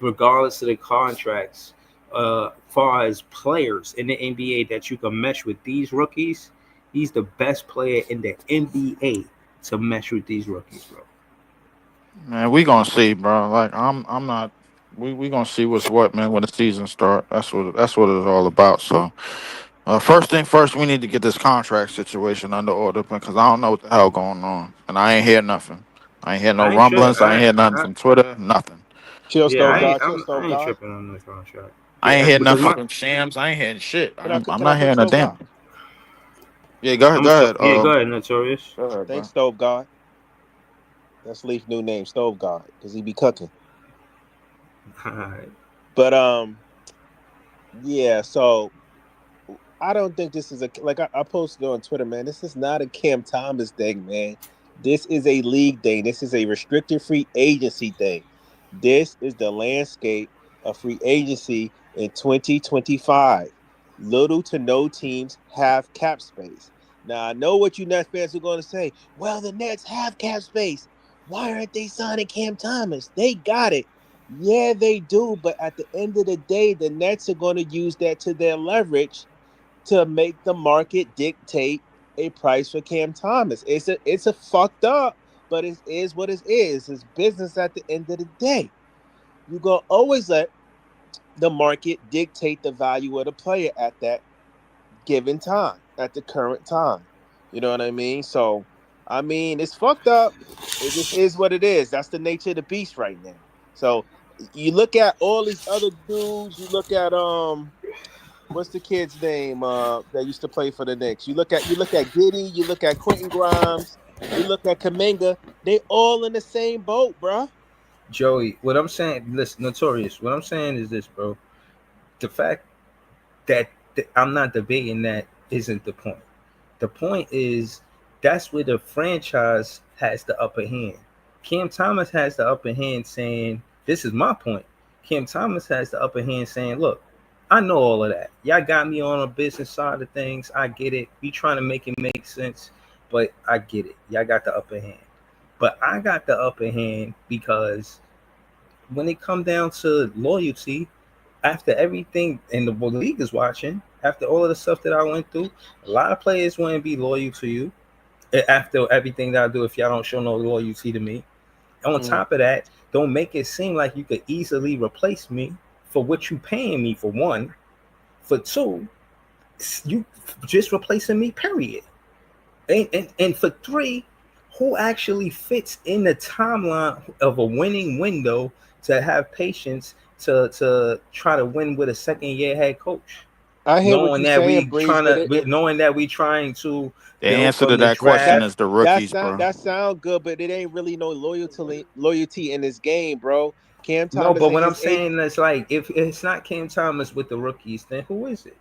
regardless of the contracts. Far as players in the NBA that you can mesh with these rookies, he's the best player in the NBA to mesh with these rookies, bro. Man, we gonna see, bro. Like I'm not. We gonna see what's what, man. When the season start, that's what it's all about. So, first thing first, we need to get this contract situation under order because I don't know what the hell going on, and I ain't hear nothing. I ain't hear no I ain't sure. rumblings. I ain't hear nothing from Twitter. Nothing. Chill, Yeah, Stove God. Chill, I Stove ain't God. tripping on the contract. I ain't Yeah, hear because nothing my from Shams. I ain't hearing shit. I'm Can I not cook hearing a Stove damn. God? Yeah, go ahead. Go ahead. yeah. Go ahead, Notorious. Go ahead, Thanks, bro. Stove God. That's Leaf new name, Stove God, because he be cooking. All right. But yeah. So I don't think this is I posted on Twitter, man. This is not a Cam Thomas thing, man. This is a league thing. This is a restricted free agency thing. This is the landscape of free agency in 2025. Little to no teams have cap space. Now I know what you Nets fans are going to say. Well, the Nets have cap space. Why aren't they signing Cam Thomas? They got it. Yeah, they do. But at the end of the day, the Nets are going to use that to their leverage to make the market dictate a price for Cam Thomas. It's a fucked up, but it is what it is. It's business at the end of the day. You gonna always let the market dictate the value of the player at that given time, at the current time. You know what I mean? So I mean it's fucked up. It just is what it is. That's the nature of the beast right now. So you look at all these other dudes, you look at what's the kid's name that used to play for the Knicks? You look at Giddy, you look at Quentin Grimes, you look at Kaminga. They all in the same boat, bruh. Joey, what I'm saying, listen, Notorious, what I'm saying is this, bro. The fact that I'm not debating that isn't the point. The point is that's where the franchise has the upper hand. Cam Thomas has the upper hand saying, this is my point. Cam Thomas has the upper hand saying, look, I know all of that. Y'all got me on a business side of things. I get it. We trying to make it make sense, but I get it. Y'all got the upper hand. But I got the upper hand because when it come down to loyalty, after everything and the league is watching, after all of the stuff that I went through, a lot of players wouldn't be loyal to you after everything that I do if y'all don't show no loyalty to me. On Mm. top of that, don't make it seem like you could easily replace me for what you paying me for one. For two, you just replacing me, period. And for three, who actually fits in the timeline of a winning window to have patience to try to win with a second year head coach? I hear what Knowing you're that saying, we Breeze, trying but to knowing that we trying to The build answer to from the that question that draft. is the rookies, sound bro. that sound good, but it ain't really no loyalty in this game, bro. Cam No, Thomas but and what I'm his age. saying is like if it's not Cam Thomas with the rookies, then who is it?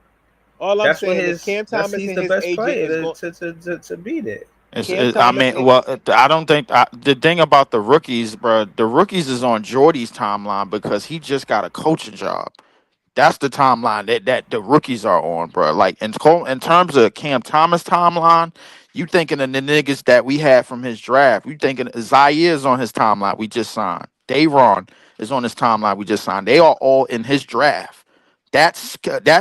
All I'm That's what saying is his Cam that's Thomas he's and the his best agent player is going. to be there. Cam I Thomas mean, and well, I don't think the thing about the rookies, bro. The rookies is on Jordy's timeline because he just got a coaching job. That's the timeline that the rookies are on, bro. Like in terms of Cam Thomas timeline, you thinking of the niggas that we had from his draft. You thinking Zaire is on his timeline. We just signed. Dayron is on his timeline. We just signed. They are all in his draft. That's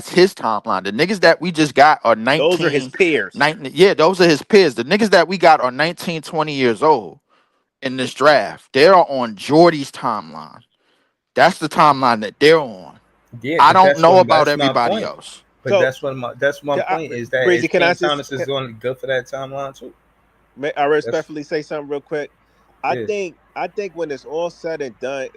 his timeline. The niggas that we just got are those are his 19, peers. 19. Yeah, those are his peers. The niggas that we got are 19, 20 years old in this draft. They are on Jordy's timeline. That's the timeline that they're on. Yeah, I but don't know about that's my everybody point. else. But So, that's one point is that Breezy, is can I Cam just Thomas is going to be good for that timeline too. I That's respectfully say something real quick? yeah. I think when it's all said and done,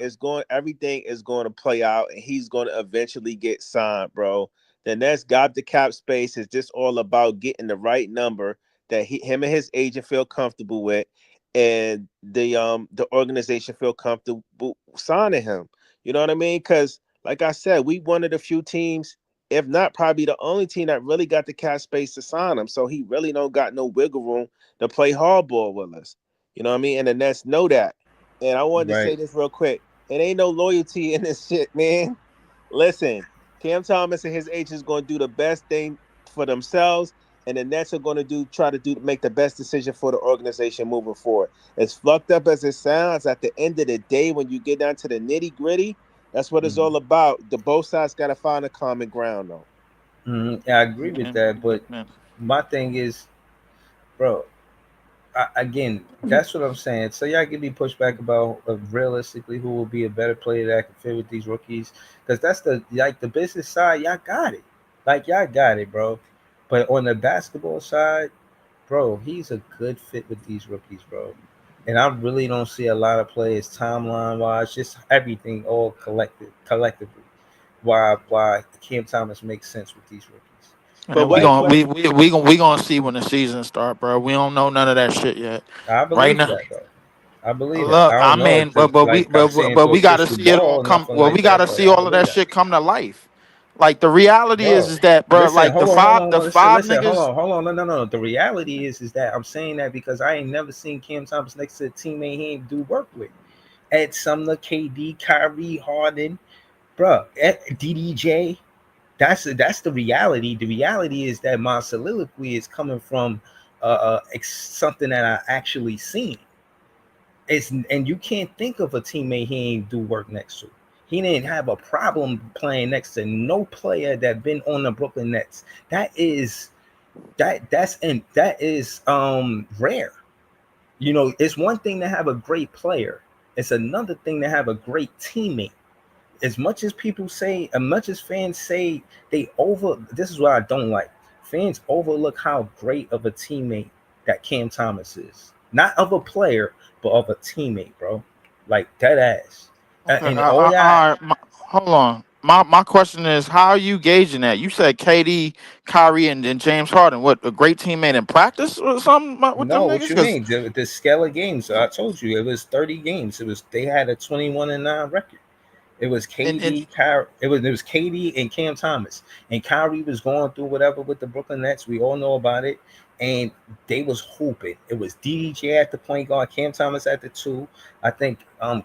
everything is going to play out, and he's going to eventually get signed, bro. Then that's got the cap space. Is just all about getting the right number that him and his agent feel comfortable with, and the organization feel comfortable signing him. You know what I mean? Because like I said, we one of the few teams, if not probably the only team that really got the cap space to sign him. So he really don't got no wiggle room to play hardball with us. You know what I mean? And the Nets know that. And I wanted to say Right. this real quick. It ain't no loyalty in this shit, man. Listen, Cam Thomas and his agents going to do the best thing for themselves, and the Nets are going to make the best decision for the organization moving forward. As fucked up as it sounds, at the end of the day, when you get down to the nitty gritty, That's what it's all about. The both sides got to find a common ground, though. Yeah, I agree with Man, that, but man. my thing is, bro. Again, that's what I'm saying. So y'all give me pushback about realistically who will be a better player that can fit with these rookies, because that's the business side. Y'all got it, like y'all got it, bro. But on the basketball side, bro, he's a good fit with these rookies, bro. And I really don't see a lot of players timeline wise, just everything all collectively. Why Cam Thomas makes sense with these rookies. But And we what? Like gonna What? we gonna see when the season start, bro. We don't know none of that shit yet. I Right believe now, that, bro. I believe that. look, I I don't know. mean, It's just like I'm saying but to a we got to crystal see it all ball, come. nothing Well, like we got that, to but see I all of believe that that. shit come to life. Like the reality Bro, is that, bro, listen, like hold on, the five listen, niggas. hold on. No. The reality is that I'm saying that because I ain't never seen Cam Thomas next to a teammate he ain't do work with. Ed Sumner, KD, Kyrie, Harden, bro, DDJ. That's the reality. The reality is that my soliloquy is coming from something that I actually seen. And you can't think of a teammate he ain't do work next to. He didn't have a problem playing next to no player that been on the Brooklyn Nets. That is rare. You know, it's one thing to have a great player. It's another thing to have a great teammate. As much as people say, as much as fans say this is what I don't like. Fans overlook how great of a teammate that Cam Thomas is. Not of a player, but of a teammate, bro. Like dead ass. Okay, And all y'all, hold on. My question is, how are you gauging that? You said KD, Kyrie, and James Harden. What, a great teammate in practice or something with them no, what niggas? you Because mean? The scale of games. I told you it was 30 games. They had a 21-9 record. It was and KD, Kyrie. It was KD and Cam Thomas, and Kyrie was going through whatever with the Brooklyn Nets. We all know about it, and they was hooping. It was DDJ at the point guard, Cam Thomas at the two. I think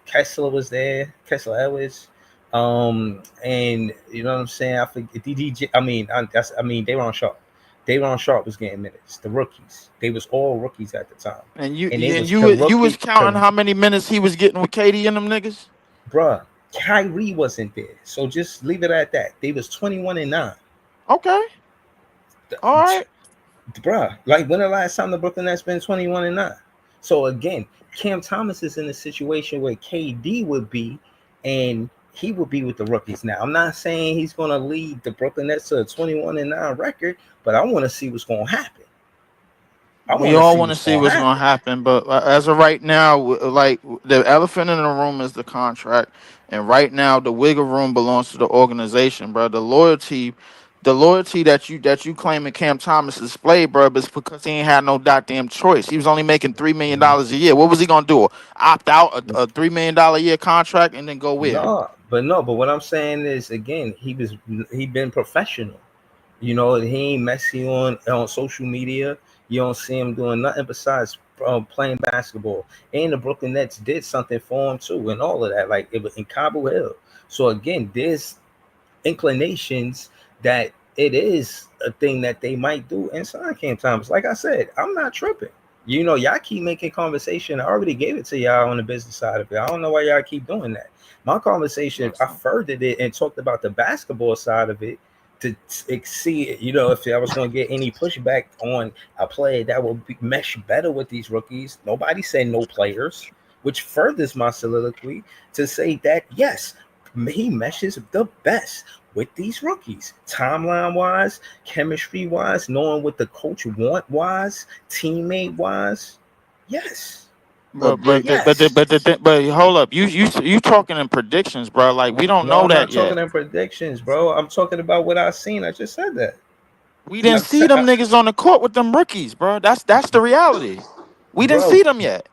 Kessler was there, Kessler Edwards, and you know what I'm saying. I think DDJ. They were on sharp. They were on sharp was getting minutes. The rookies. They was all rookies at the time, and you and they and was you the was- you was rookie. counting how many minutes he was getting with KD and them niggas. Bruh, Kyrie wasn't there. So just leave it at that. They was 21-9. Okay, all right. Bruh, like when the last time the Brooklyn Nets been 21-9? So again, Cam Thomas is in a situation where KD would be, and he would be with the rookies. Now, I'm not saying he's gonna lead the Brooklyn Nets to a 21-9 record, but I want to see what's gonna happen. I We want to all see want to what's see gonna what's going happen. to happen, but as of right now, like the elephant in the room is the contract, and right now the wiggle room belongs to the organization, bro. The loyalty that you claiming Cam Thomas displayed, bro, is because he ain't had no goddamn choice. He was only making $3 million a year. What was he gonna do? Opt out a $3 million a year contract and then go where? No, but what I'm saying is again, he been professional. You know, he ain't messy on social media. You don't see him doing nothing besides playing basketball. And the Brooklyn Nets did something for him too, and all of that. Like it was in Cabo Hill. So again, there's inclinations that it is a thing that they might do inside Cam Thomas. Like I said, I'm not tripping. You know, y'all keep making conversation. I already gave it to y'all on the business side of it. I don't know why y'all keep doing that. My conversation, I furthered it and talked about the basketball side of it to see, you know, if I was going to get any pushback on a player that will mesh better with these rookies. Nobody said no players, which furthers my soliloquy to say that yes, he meshes the best with these rookies, timeline wise, chemistry wise, knowing what the coach want wise, teammate wise. Yes, But But but big. the, but the, yes. but the, but hold up, you talking in predictions, bro? Like we don't No, know I'm that not yet. talking in predictions, bro. I'm talking about what I've seen. I just said that. We didn't I'm see them niggas on the court with them rookies, bro. That's the reality. We didn't bro. see them yet.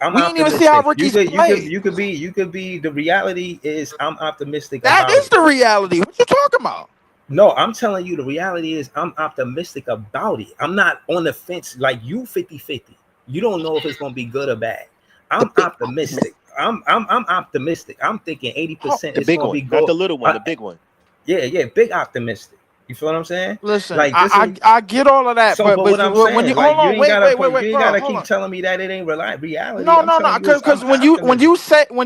I'm We didn't even see our optimistic. You rookies could, you could, play. you could be, you could be. The reality is, I'm optimistic That about is it. the reality. What you talking about? No, I'm telling you, the reality is I'm optimistic about it. I'm not on the fence like you 50-50. You don't know if it's gonna be good or bad. The I'm big optimistic. I'm optimistic. I'm thinking the 80% is big gonna one, be not go. the little one, the big one. Yeah, big optimistic. You feel what I'm saying? Listen, Like this is I get all of that, so. But but what I'm when saying, you hold like you on, ain't wait, gotta wait, wait, put, wait, you ain't bro, gotta hold keep on. telling me that it ain't reality. No, I'm no, no, telling you, because I'm when optimism.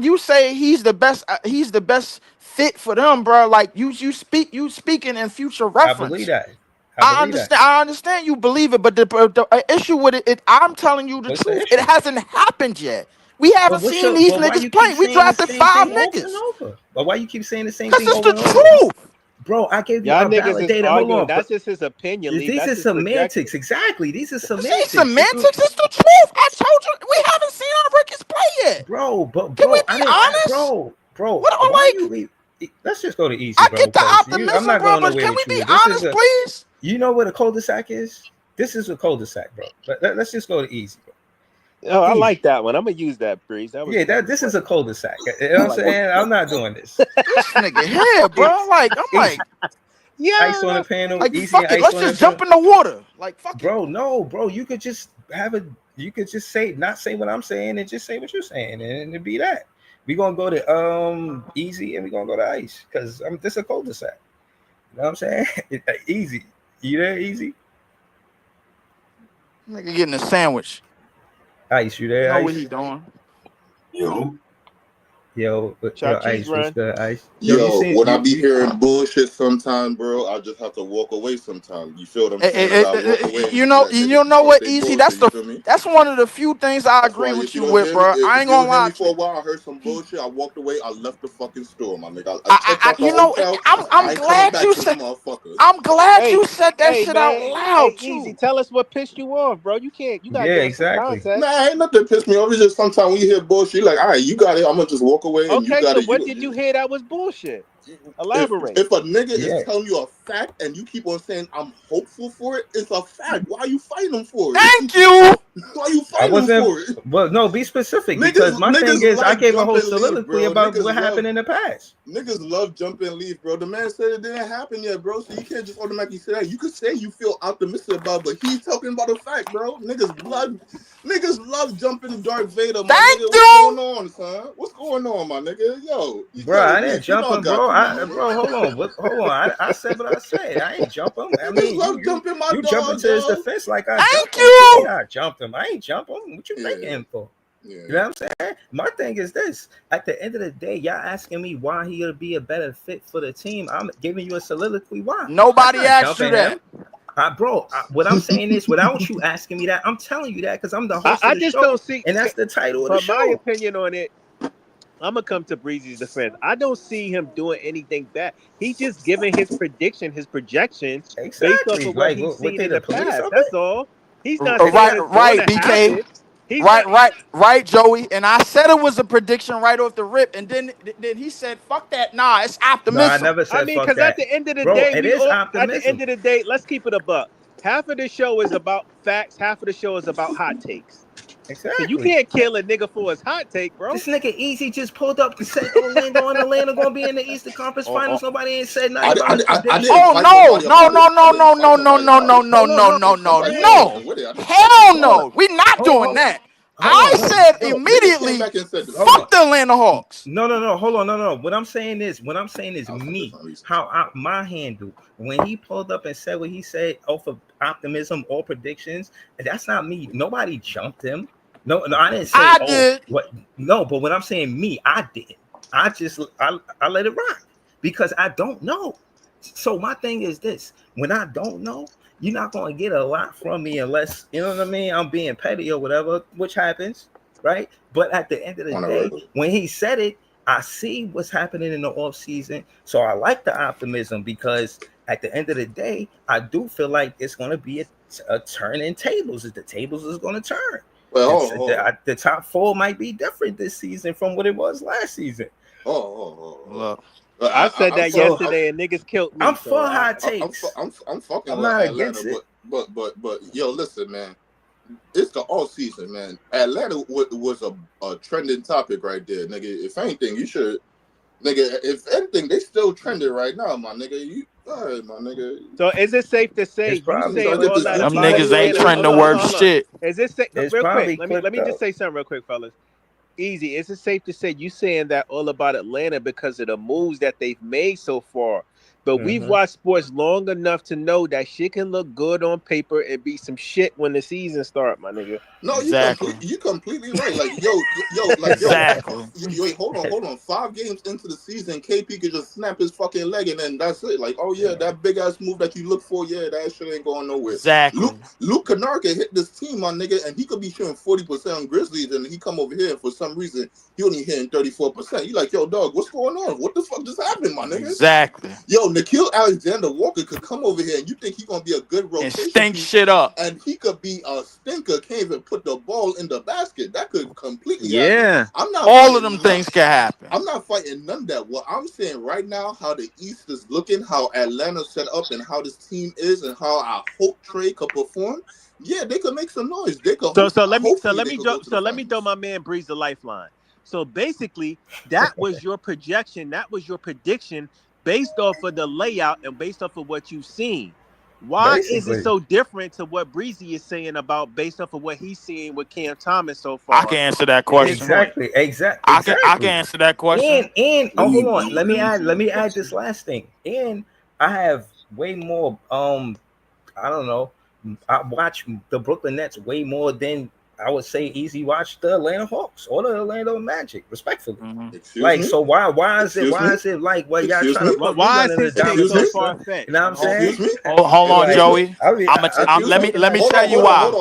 you say he's the best fit for them, bro. Like you speaking in future I believe reference. that. I believe that. I understand you believe it, but the issue with it, I'm telling you the What's the truth. It issue? hasn't happened yet. We haven't seen these But why niggas you keep play. We saying the drafted same 5 thing over and niggas over? But why you keep saying the same because thing it's over the and over? truth. Bro, I gave you, Y'all I niggas is validated. Hold arguing. on, That's just his opinion, Lee. these That's are his projection. semantics. Exactly. These are This ain't semantics. semantics. It's the truth. I told you we haven't seen our rookies play yet. Can we Bro, I be didn't, honest? bro. What Why like? you leave? Let's just go to easy, I bro. get the Because I'm optimism, not bro, going but nowhere can we with be you. This is honest, a, please? you know what a cul-de-sac is? This is a cul-de-sac, bro. Let's just go to easy, bro. Oh, I Easy. like that one. I'm gonna use that, Breeze. That was This is funny. a cul-de-sac. You know I what I'm like saying? I'm not doing this. This nigga here, bro. Like I'm Easy. like, Ice on the yeah. panel. like Easy fuck and it. ice Let's on the just panel. jump in the water. Like fuck it. Bro, no, bro. You could just you could just say, not say what I'm saying and just say what you're saying, and it'd be that. We gonna go to easy and we gonna go to ice because this a cul-de-sac. You know what I'm saying? Easy. You there, easy? Nigga getting a sandwich. Ice, you You there, know what he ice? doing? Yo, Yo, Chartiste ice, what's run. good, ice? Yo, you yo, see when I be you hearing bullshit sometimes, bro, I just have to walk away sometimes. You feel what I'm saying? I gotta walk away and You just know, let you niggas know talk what, they Easy. bullshit, you feel me? That's one of the few things I That's agree why if with you you don't with, hear me, bro. I if ain't you gonna don't hear lie me to for a you. while, I heard some bullshit. I walked away. I left the fucking store, my nigga. I checked out the You know, hotel. I I'm ain't coming glad back you to this said. motherfucker. I'm glad Hey, you said that hey, shit out man. Hey, loud easy. too. Tell us what pissed you off, bro. You can't. You gotta yeah, give us some exactly. context. Nah, ain't nothing piss me off. It's just sometimes when you hear bullshit, like, all right, you got it. I'm gonna just walk away, and you Okay, got so it. what did you hear that was bullshit? Elaborate. If a nigga is Yeah. telling you a fact and you keep on saying I'm hopeful for it, it's a fact. Why are you fighting him for it? Thank you. Why are you I fighting him wasn't for it? well, no, be specific because my thing Niggas is I like gave a jump whole and leave, soliloquy bro. about what happened in the past. Niggas love jump and leave, bro. The man said it didn't happen yet, bro. So you can't just automatically say that. You could say you feel optimistic about it, but he's talking about a fact, bro. Niggas love jumping Darth Vader, my Thank nigga. What's you. going on, son? What's going on, my nigga? Bro, I Lee, didn't you jump know I him, bro. got you, my nigga. Bro, hold on. Hold on. I said what I said. I ain't jump him. I Niggas mean, love jumping my you jump dog, into his yo. defense like I Thank jumped him. What you you. mean I jumped him? I ain't jump him. What you thinking Yeah, him for? yeah. You know what I'm saying? My thing is this. At the end of the day, y'all asking me why he would be a better fit for the team. I'm giving you a soliloquy why. That's Nobody not asked you jumping that. him. Bro, what I'm saying is, without you asking me that, I'm telling you that because I'm the host of I the just show, don't see. and that's the title of the From my show. opinion on it, I'm gonna come to Breezy's defense. I don't see him doing anything bad. He just giving his prediction, his projection, based off Exactly. of what Like, he's what seen they in the the police past. of That's it? all. He's not saying Right, it's going right, to BK. happen. He's not. Right, Joey. And I said it was a prediction right off the rip, and then he said, "Fuck that, nah, it's No, I optimism." never I said mean, fuck because at that, the end of the bro. day, It we is all. At the end optimism. of the day, let's keep it a buck. Half of the show is about facts. Half of the show is about hot takes. So you Exactly. can't kill a nigga for his hot take, bro. This nigga Easy just pulled up and said Orlando and Atlanta gonna be in the Eastern Conference Oh, Finals. oh, Nobody ain't said nothing about his I prediction. didn't Oh fight no, nobody no, about it. no, I no, didn't no, fight no, no, nobody no, about no, it. no, Hold on, no, hold no, If no, somebody on. said no. something with it, I didn't fight Hell Hold nobody. on, no. We not hold doing on, that. hold on, I hold on, said No, niggas came immediately, back and said the hold fact. on. fuck the Atlanta Hawks. No. Hold on, no. What I'm saying is I was gonna do me. some research. My handle when he pulled up and said what he said off of optimism or predictions. That's not me. Nobody jumped him. No, I didn't say. I Oh, did. what? No, but when I'm saying me, I didn't. I let it rock because I don't know. So my thing is this: when I don't know, you're not gonna get a lot from me unless you know what I mean. I'm being petty or whatever, which happens, right? But at the end of the On a day, regular. when he said it, I see what's happening in the off season. So I like the optimism because at the end of the day, I do feel like it's gonna be a turn in tables. The tables is gonna turn. Well, The top four might be different this season from what it was last season. hold Look, on. I said that So yesterday, and niggas killed I'm me. for So hot takes. I'm fucking I'm with not Atlanta, against it. but yo, listen, man. It's the all season, man. Atlanta was a trending topic right there, nigga. If anything, you should, nigga. If anything, they still trending right now, my nigga. You, all right, my nigga. is it safe to say It's you Let me probably try saying to get all clipped this that up. them Gucci about money niggas right ain't here, Atlanta? trending Hold the on, man. hold word on, for hold on. shit. Is it safe? It's Real quick, probably let clipped me just up. say something real quick, fellas. Easy. Is it safe to say you saying that all about Atlanta because of the moves that they've made so far? But we've watched sports long enough to know that shit can look good on paper and be some shit when the season start, my nigga. No, Exactly. you completely right. Like Exactly. wait, hold on. 5 games into the season, KP could just snap his fucking leg and then that's it. Like, oh yeah, that big ass move that you look for, yeah, that shit ain't going nowhere. Exactly. Luke Kennard can hit this team, my nigga, and he could be shooting 40% on Grizzlies, and he come over here and for some reason he only hitting 34%. You like, yo, dog, what's going on? What the fuck just happened, my nigga? Exactly. Yo, Nickeil Alexander-Walker could come over here and you think he's gonna be a good And rotation stink piece, shit up. and he could be a stinker, can't even put the ball in the basket. That could completely Yeah. happen. I'm not All fighting of them things can happen. I'm not fighting none of that. What I'm saying right now, how the East is looking, how Atlanta's set up, and how this team is, and how I hope Trey could perform. Yeah, they could make some noise. They could. So let me finals. throw my man Breeze the lifeline. So basically, that was your projection. That was your prediction based off of the layout and based off of what you've seen. Why is it so different to what Breezy is saying about based off of what he's seeing with Cam Thomas so far? I can answer that question. Exactly. I can answer that question. And hold on. Let me add this last thing. And I have way more I don't know. I watch the Brooklyn Nets way more than I would say easy watch the Atlanta Hawks or the Orlando Magic, respectfully. Like, so why is it like what y'all trying to put why is his take so far fetched? You know what I'm saying? Hold on, Joey. Let me tell you why.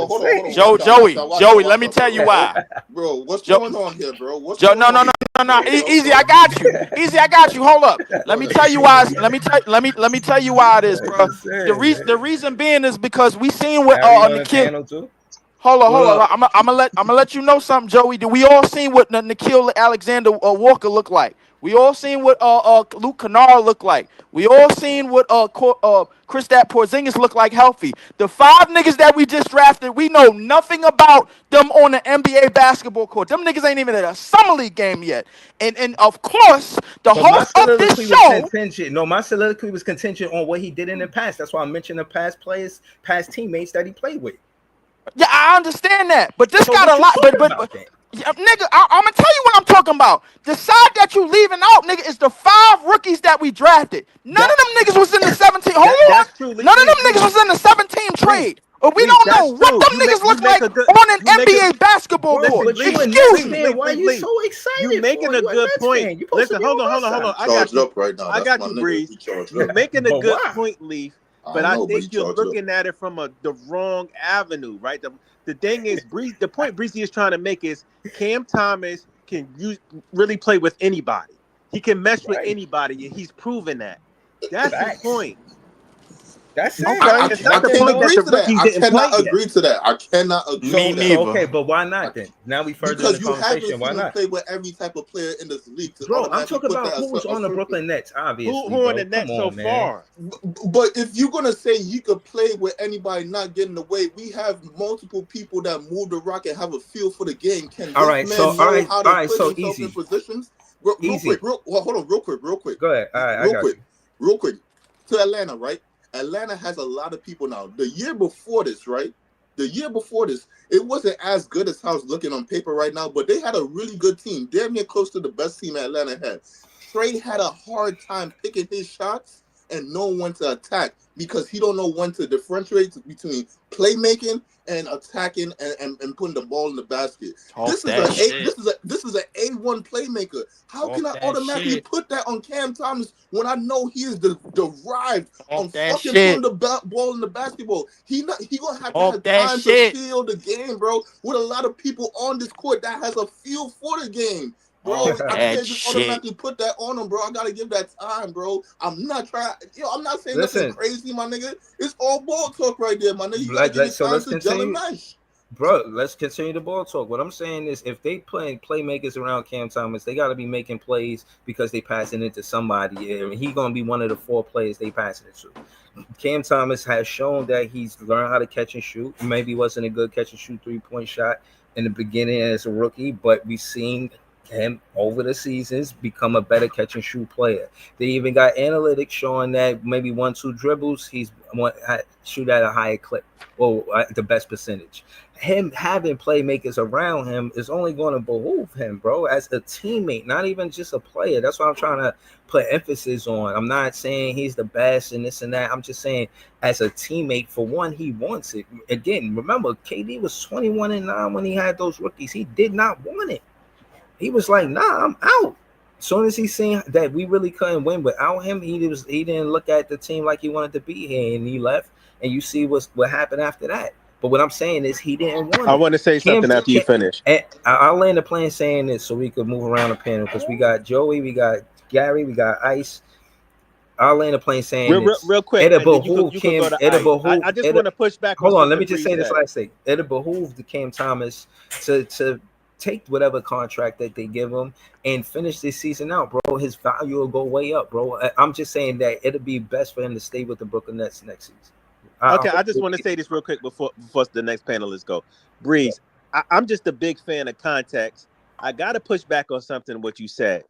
Joey, let me tell you why. Bro, what's going on here, bro? No. Easy, I got you. Easy, I got you. Hold up. Let me tell you why. Let me tell you why it is, bro. The reason being is because we seen what Nickeil. Hold on. I'm gonna let you know something, Joey. We all seen what Nickeil Alexander Walker looked like. We all seen what Luke Kennard looked like. We all seen what Kristaps Porzingis looked like healthy. The 5 niggas that we just drafted, we know nothing about them on the NBA basketball court. Them niggas ain't even at a summer league game yet. And of course, the host of this show. My soliloquy was contingent on what he did in the past. That's why I mentioned the past players, past teammates that he played with. Yeah, I understand that, but this got a lot. But yeah, nigga, I'm gonna tell you what I'm talking about. The side that you leaving out, nigga, is the 5 rookies that we drafted. None of them niggas was in the 17. Hold on, none of them niggas was in the 17 trade. Or we don't know what them niggas look like on an NBA basketball court. Excuse me. Why are you so excited? You're making a good point. Listen, hold on. I got you, Breeze. You're making a good point, Leaf. But I think you're looking at it from the wrong avenue, right? The thing is, the point Breezy is trying to make is Cam Thomas can really play with anybody. He can mesh with anybody, and he's proven that. That's the point. That's it. I cannot agree to that. I cannot agree to that. Okay, but why not then? Now we further the conversation. Why not? Play with every type of player in this league. Bro, I'm talking about who's on the Brooklyn Nets, obviously. Who on the Nets so far? But if you're gonna say you could play with anybody not getting away, we have multiple people that move the rock and have a feel for the game. Can all right, so easy. In positions? Real quick. Go ahead. All right, real quick. To Atlanta, right? Atlanta has a lot of people now. The year before this, it wasn't as good as how it's looking on paper right now, but they had a really good team, damn near close to the best team Atlanta had. Trey had a hard time picking his shots and know when to attack because he don't know when to differentiate between playmaking and attacking and putting the ball in the basket. This is an A1 playmaker. How can I automatically put that on Cam Thomas when I know he is derived on fucking putting the ball in the basketball? He gonna have to have time to feel the game, bro. With a lot of people on this court that has a feel for the game. Bro, I can't just automatically put that on him, bro. I gotta give that time, bro. I'm not saying nothing crazy, my nigga. It's all ball talk right there, my nigga. You gotta give it time to gel and mesh. Bro, let's continue the ball talk. What I'm saying is if they playing playmakers around Cam Thomas, they got to be making plays because they passing it to somebody. And he's going to be one of the 4 players they passing it to. Cam Thomas has shown that he's learned how to catch and shoot. Maybe wasn't a good catch and shoot 3-point shot in the beginning as a rookie, but we've seen him over the seasons become a better catch and shoot player. They even got analytics showing that maybe 1-2 dribbles, he's shoot at a higher clip or the best percentage. Him having playmakers around him is only going to behoove him, bro, as a teammate, not even just a player. That's what I'm trying to put emphasis on. I'm not saying he's the best and this and that. I'm just saying as a teammate, for one, he wants it. Again, remember, KD was 21-9 when he had those rookies. He did not want it. He was like, nah, I'm out. As soon as he seen that we really couldn't win without him, he didn't look at the team like he wanted to be here, and he left. And you see what happened after that. But what I'm saying is he didn't want I it. want to say something after you finish. I'll land the plane saying this so we could move around the panel because we got Joey, we got Gary, we got Ice. I'll land the plane saying real quick. It'll behoove you Cam. Can go to I just want to push back. Hold on, let me just say this last thing. It'll behoove the Cam Thomas to take whatever contract that they give him and finish this season out, bro. His value will go way up, bro. I'm just saying that it'll be best for him to stay with the Brooklyn Nets next season. Okay, I just want to say this real quick before the next panelists go. Breeze, I'm just a big fan of context. I got to push back on something what you said.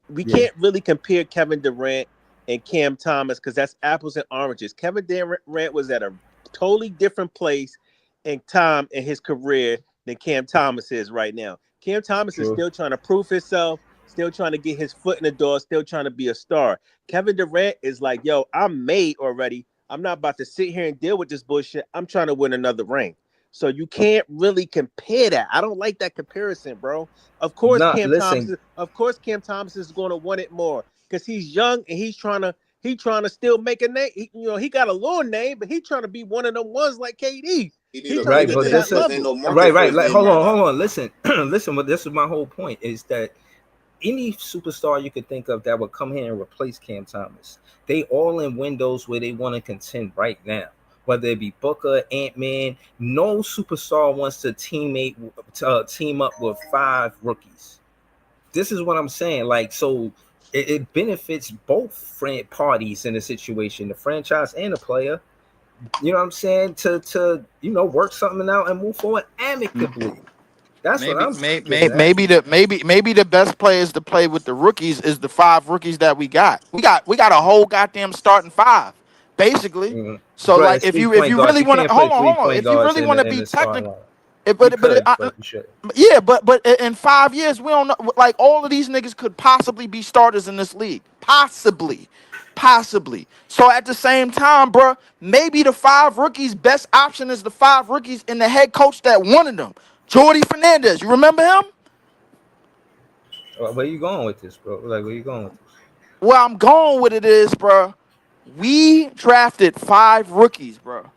We can't really compare Kevindurant and Cam Thomas because that's apples and oranges. Kevindurant was at a totally different place in time in his career than Cam Thomas is right now. Cam Thomas is still trying to prove himself, still trying to get his foot in the door, still trying to be a star. Kevindurant is like, yo, I'm made already. I'm not about to sit here and deal with this bullshit. I'm trying to win another ring. So you can't really compare that. I don't like that comparison, bro. Of course, Cam Thomas is going to want it more because he's young and he's trying to still make a name. He got a little name, but he's trying to be one of them ones like KD. Right, but listen, right. Like, hold on. Listen. But this is my whole point: is that any superstar you could think of that would come here and replace Cam Thomas, they all in windows where they want to contend right now. Whether it be Booker, Ant-Man, no superstar wants to team up with 5 rookies. This is what I'm saying. Like, so it benefits both parties in the situation, the franchise and the player. You know what I'm saying? To work something out and move forward amicably. That's what I'm saying. Maybe the best players to play with the rookies is the 5 rookies that we got. We got a whole goddamn starting 5, basically. Mm-hmm. So but like if you really want to hold on, if you really want to be technical, but in 5 years we don't know. Like all of these niggas could possibly be starters in this league, possibly. So at the same time, bro, maybe the 5 rookies best option is the 5 rookies and the head coach that wanted them. Jordy Fernandez, you remember him? Where you going with this, bro? Like, where you going with this? Where I'm going with it is, bro, we drafted 5 rookies, bro.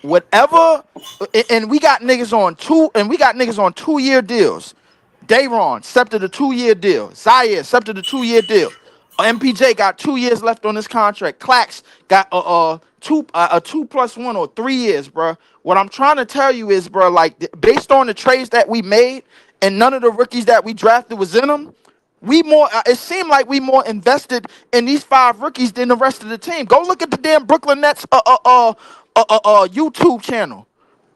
Whatever, and we got niggas on 2-year deals. Dayron stepped to the 2-year deal. Zaire stepped to the 2-year deal. MPJ got 2 years left on his contract. Clax got a 2+1 or 3 years, bro. What I'm trying to tell you is, bro, like based on the trades that we made and none of the rookies that we drafted was in them, it seemed like we more invested in these 5 rookies than the rest of the team. Go look at the damn Brooklyn Nets YouTube channel.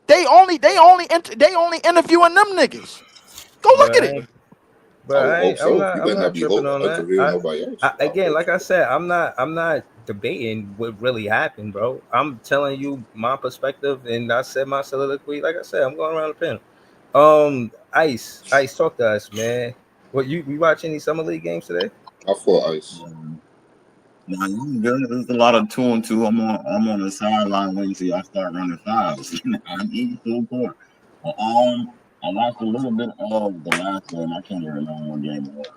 They only interviewing them niggas. Go look at it. But I'm not tripping on that. Again, like I said, I'm not debating what really happened, bro. I'm telling you my perspective, and I said my soliloquy. Like I said, I'm going around the pen. Ice, talk to us, man. What you watch any summer league games today? I fought Ice. There's a lot of 2 and 2. I'm on the sideline waiting till y'all start running 5s. I'm eating so poor. I watched a little bit of the last game. I can't even remember what game it was.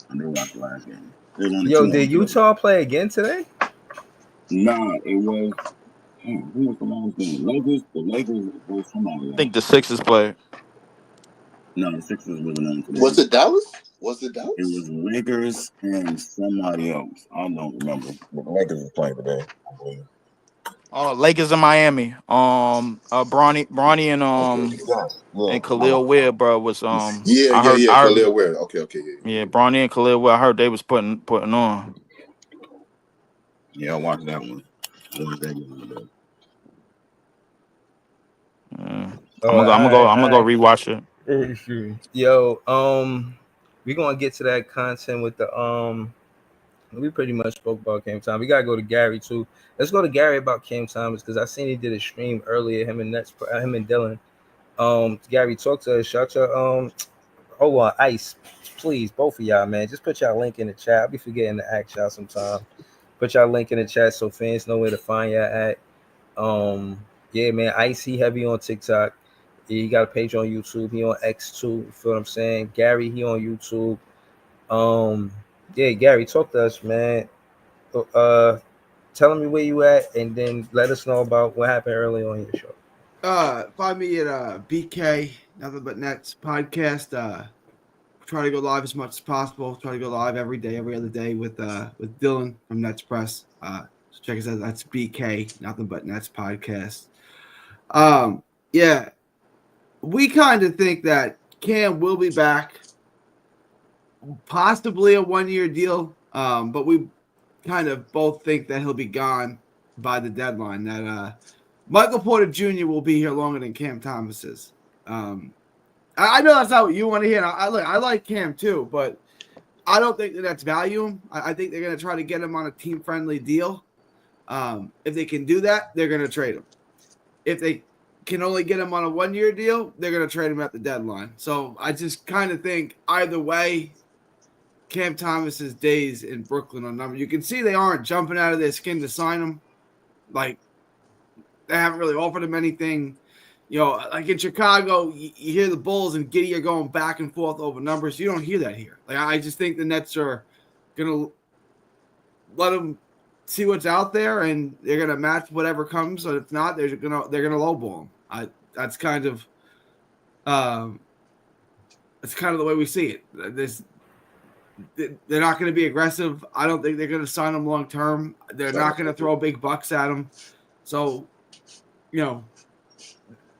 I did watch the last game. Yo, did Utah play again today? No, it was. Who was the last game? Lakers. The Lakers was somebody. I think the Sixers played. No, the Sixers wasn't on today. Was it Dallas? It was Lakers and somebody else. I don't remember. But the Lakers was playing today, I believe. Lakers in Miami. Bronny and Khalil Ware, bro, was Khalil Ware. Okay, yeah. Bronny and Khalil Ware. I heard they was putting on. Yeah, I watched that one. I'm gonna go rewatch it. Yo, we're gonna get to that content with the. We pretty much spoke about Cam Thomas. We gotta go to Gary too. Let's go to Gary about Cam Thomas because I seen he did a stream earlier. Him and Dylan. Gary, talk to us. Shout your hold on, Ice, please, both of y'all, man. Just put y'all link in the chat. I'll be forgetting to ask y'all sometime. Put y'all link in the chat so fans know where to find y'all at. Yeah, man. Ice, he heavy on TikTok. He got a page on YouTube. He on X too. You feel what I'm saying? Gary, he on YouTube. Yeah, Gary, talk to us, man. Tell me where you at, and then let us know about what happened early on your show. Find me at BK Nothing But Nets podcast. Try to go live as much as possible. Try to go live every day, every other day with Dylan from Nets Press. So check us out. That's BK Nothing But Nets podcast. Yeah, we kind of think that Cam will be back, possibly a 1-year deal. But we kind of both think that he'll be gone by the deadline. That Michael Porter Jr. will be here longer than Cam Thomas is. I know that's not what you want to hear. I like Cam too, but I don't think that's value him. I think they're going to try to get him on a team-friendly deal. If they can do that, they're going to trade him. If they can only get him on a 1-year deal, they're going to trade him at the deadline. So I just kind of think either way, Cam Thomas's days in Brooklyn are numbered. You can see they aren't jumping out of their skin to sign him. Like, they haven't really offered him anything. You know, like in Chicago, you hear the Bulls and Giddey are going back and forth over numbers. You don't hear that here. Like, I just think the Nets are going to let them see what's out there, and they're going to match whatever comes. And if not, they're going to lowball them. That's kind of the way we see it. They're not going to be aggressive. I don't think they're going to sign him long term. They're not going to throw big bucks at him. So, you know,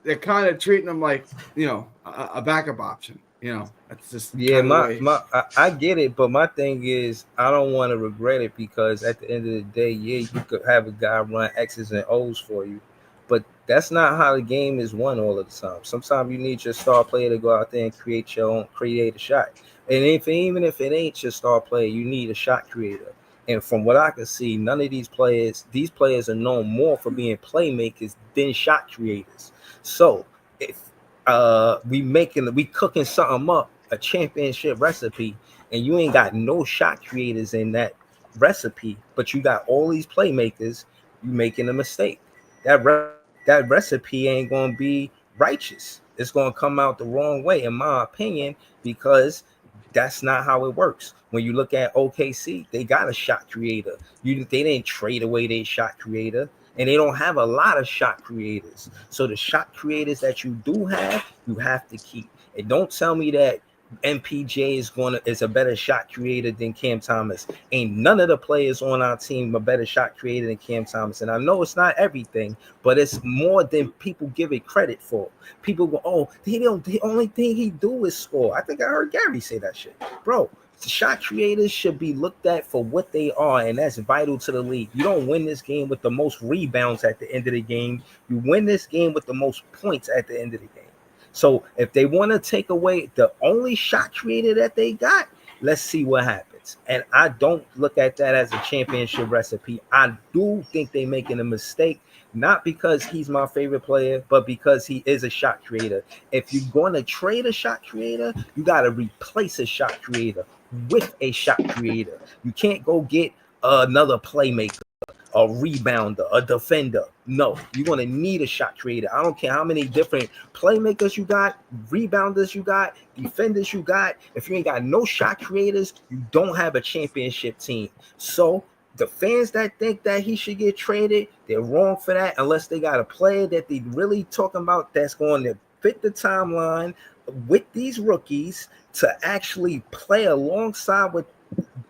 they're kind of treating him like, you know, a backup option. You know, that's just I get it, but my thing is I don't want to regret it because at the end of the day, yeah, you could have a guy run X's and O's for you, but that's not how the game is won all of the time. Sometimes you need your star player to go out there and create a shot. And even if it ain't your star player, you need a shot creator. And from what I can see, none of these players are known more for being playmakers than shot creators. So if we cooking something up, a championship recipe, and you ain't got no shot creators in that recipe, but you got all these playmakers, you making a mistake. That recipe ain't gonna be righteous. It's gonna come out the wrong way, in my opinion, because that's not how it works. When you look at OKC, they got a shot creator. They didn't trade away their shot creator, and they don't have a lot of shot creators. So the shot creators that you do have, you have to keep. And don't tell me that MPJ is a better shot creator than Cam Thomas. Ain't none of the players on our team a better shot creator than Cam Thomas. And I know it's not everything, but it's more than people give it credit for. People go, oh, the only thing he do is score. I think I heard Gary say that shit. Bro, shot creators should be looked at for what they are, and that's vital to the league. You don't win this game with the most rebounds at the end of the game. You win this game with the most points at the end of the game. So if they want to take away the only shot creator that they got, let's see what happens. And I don't look at that as a championship recipe. I do think they're making a mistake, not because he's my favorite player, but because he is a shot creator. If you're going to trade a shot creator, you got to replace a shot creator with a shot creator. You can't go get another playmaker, a rebounder, a defender. No, you're going to need a shot creator. I don't care how many different playmakers you got, rebounders you got, defenders you got. If you ain't got no shot creators, you don't have a championship team. So the fans that think that he should get traded, they're wrong for that unless they got a player that they really talking about that's going to fit the timeline with these rookies to actually play alongside with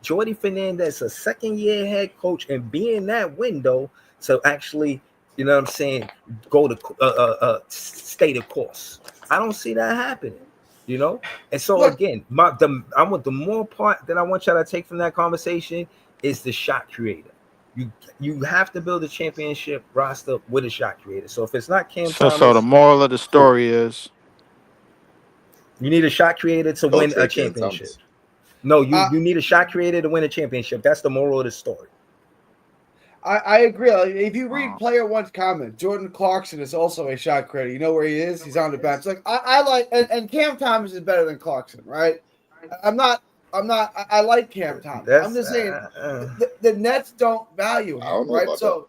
Jordy Fernandez, a second-year head coach, and be in that window to actually, you know what I'm saying, go to stay the course. I don't see that happening, you know? And so, again, the more part that I want y'all to take from that conversation is the shot creator. You have to build a championship roster with a shot creator. So if it's not Cam Thomas... So the moral of the story is... You need a shot creator to win a championship. No, you need a shot creator to win a championship. That's the moral of the story. I agree. Like, if you read Player One's comment, Jordan Clarkson is also a shot creator. You know where he is? He's on the bench. Like I like, and Cam Thomas is better than Clarkson, right? I like Cam Thomas. I'm just saying the Nets don't value him, right? So,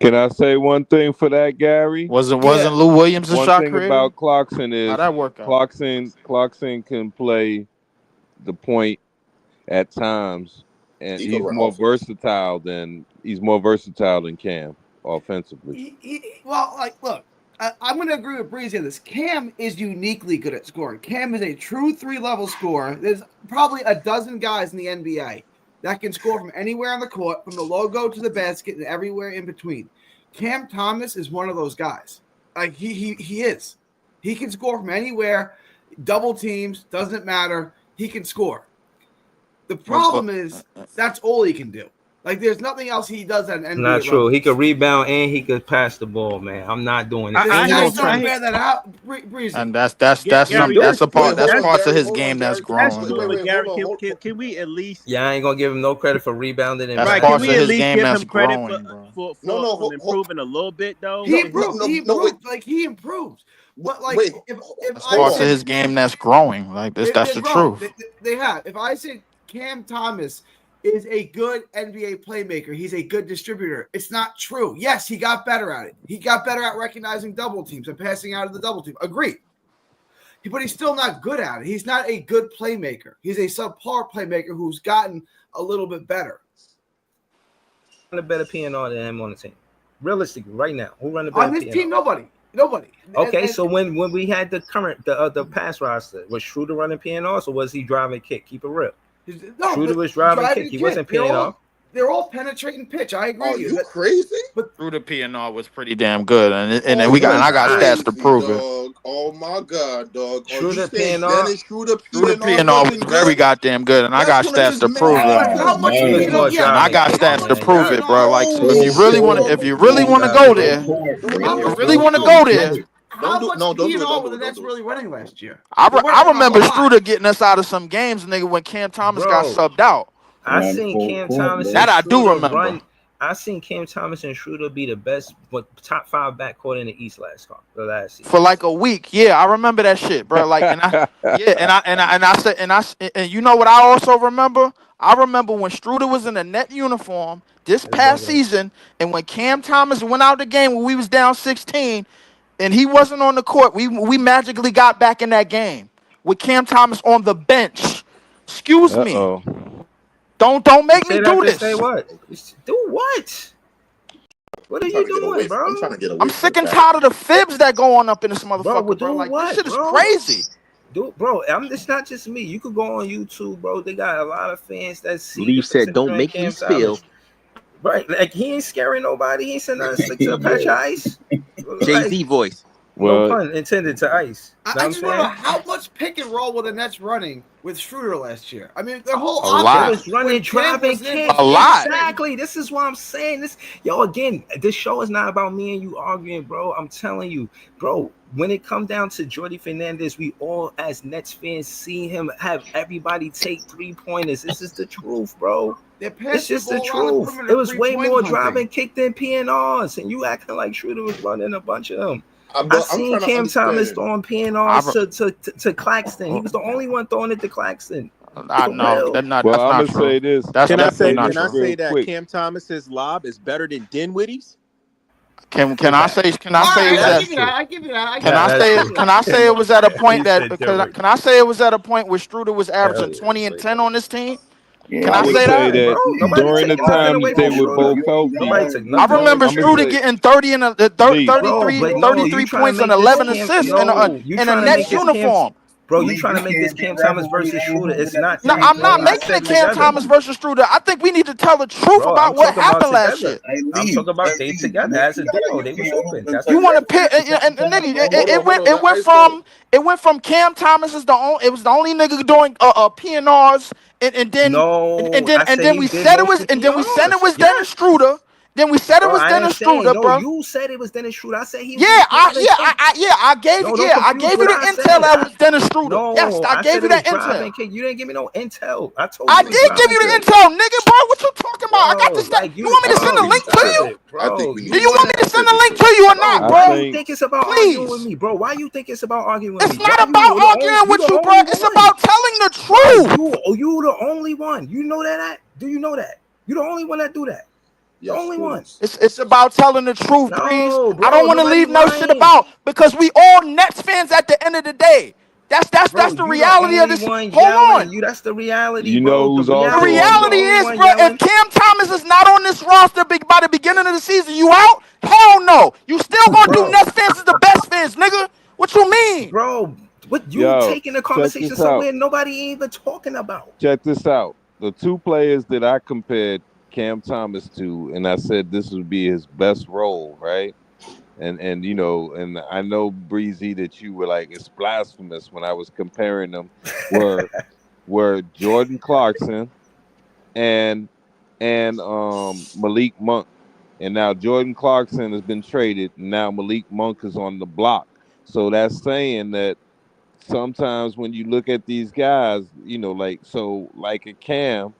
can I say one thing for that, Gary? Wasn't Lou Williams a shot creator? One thing about Clarkson is how'd that work out? Clarkson can play the point at times, and he's more versatile than Cam offensively. Look. I'm going to agree with Breezy on this. Cam is uniquely good at scoring. Cam is a true 3-level scorer. There's probably a dozen guys in the NBA that can score from anywhere on the court, from the logo to the basket and everywhere in between. Cam Thomas is one of those guys. Like he is. He can score from anywhere, double teams, doesn't matter. He can score. The problem is that's all he can do. Like, there's nothing else he does at NBA. Not true. He could rebound and he could pass the ball, man. I'm not doing it. I bear that out, Breezy. And that's parts of his game that's growing. Gary, can we at least? Yeah, I ain't gonna give him no credit for rebounding. And that's parts of his game that's growing, for improving a little bit though. He improved. But like, if parts of his game that's growing. Like this, that's the truth. They have. If I say Cam Thomas is a good NBA playmaker, he's a good distributor, it's not true. Yes, he got better at it. He got better at recognizing double teams and passing out of the double team. Agreed. But he's still not good at it. He's not a good playmaker. He's a subpar playmaker who's gotten a little bit better. A better PNR than him on the team. Realistically, right now, who run the better on this PNR? Team? Nobody. Okay, so when we had the pass roster, was Schroeder running PNRs or was he driving kick? Keep it real. No, Schroeder was driving kick. He wasn't peeing off. They're all penetrating pitch. I agree with you. You crazy? But Schroeder PNR was pretty damn good, and I got stats to prove it. Oh my god, dog! Schroeder PNR. Schroeder PNR was very goddamn good, and I got stats to prove it. And I got stats to prove it, bro. Like, so if you really want to go there, Don't do the Nets really running last year? I remember Schroeder getting us out of some games, nigga, when Cam Thomas got subbed out. I seen Cam Thomas. That I do remember. I seen Cam Thomas and Schroeder be the best, top 5 backcourt in the East last season. For like a week. Yeah, I remember that shit, bro. Like, and I said, and you know what I also remember? I remember when Schroeder was in a net uniform this past season, and when Cam Thomas went out the game when we was down 16. And he wasn't on the court. We magically got back in that game with Cam Thomas on the bench. Excuse me. Don't make me do this. Say what? Do what? What are you doing, bro? I'm trying to get away. I'm sick and tired of the fibs that go on up in this motherfucker, bro. Like, this shit is crazy. Bro, it's not just me. You could go on YouTube, bro. They got a lot of fans that see. Leaf said, "Don't make me spill." Right, like he ain't scaring nobody. He ain't sending us to a patch of ice. Jay-Z voice. No pun intended to ice. I just wonder how much pick and roll were the Nets running with Schroeder last year. I mean, their whole offense was running, driving kicks. A lot. Exactly. This is what I'm saying. Again, this show is not about me and you arguing, bro. I'm telling you, bro. When it comes down to Jordy Fernandez, we all, as Nets fans, see him have everybody take 3-pointers. This is the truth, bro. It's just the truth. It was way more driving kick than PNRs, and you acting like Schroeder was running a bunch of them. I seen Cam Thomas throwing PNRs to Claxton. He was the only one throwing it to Claxton. I know. That's not I'm true. gonna say this. Can I say that Cam Thomas's lob is better than Dinwiddie's? Can I say it was at a point where Schroeder was averaging 20 and 10 on this team? Can I say that? During the time they were both healthy. I remember Schroeder getting 33 points and 11 assists in a Nets uniform. Bro, you trying to make this Cam Thomas versus Schroeder? It's not. No, I'm not making it Cam Thomas versus Schroeder. I think we need to tell the truth about what happened last year. I'm talking about they together as a duo. They was open. You want to pick, and nigga, it went from Cam Thomas it was the only nigga doing PNRs, and then we said it was Dennis Schroeder, Then we said it Bro, was I Dennis didn't say Schroeder, no. bro. You said it was Dennis Schroeder. I said he was. Yeah, I No, don't gave confuse you what the I intel said. that was Dennis Schroeder. Yes, No, I I gave said you it was that intel. driving kick. You didn't give me no intel. I told I you it was did give driving you the kick. intel, nigga, bro. What you talking about? I got Bro, this. like You want me I to send think the we bro, need link to to stop you? pivot. it, I think bro. we Do need You you to want me to wanna, send the pivot link to to you or bro? not, Why bro? you think it's about arguing with Please. me, bro? Why you think it's about arguing with It's me? not Ja, about arguing you with the you, bro. only It's one. about telling the Bro, truth. you the only one. You know that? Do you know that? You the only one that do that. The yes, only one. please. It's about telling the truth, Breeze. No, I bro. don't want to Nobody leave no shit lying. about because we all Nets fans at the end of the day. Bro, That's the you the reality of only this. one Hold on. yelling. That's the reality, You know bro. The who's The also reality is on you the reality the only is, one bro, if yelling. Cam Thomas is not on this roster by the beginning of the season, you out? Hell no. You still gonna do Bro, Nets fans as the best fans, nigga. What you mean? bro, what you Yo, taking the check conversation this out. somewhere nobody even talking about? Check this out. The two players that I compared Cam Thomas to, and I said this would be his best role, right? And you know, and I know Breezy that you were like it's blasphemous when I was comparing them were Jordan Clarkson and Malik Monk. And now Jordan Clarkson has been traded. And now Malik Monk is on the block. So that's saying that sometimes when you look at these guys, you know, like a Cam,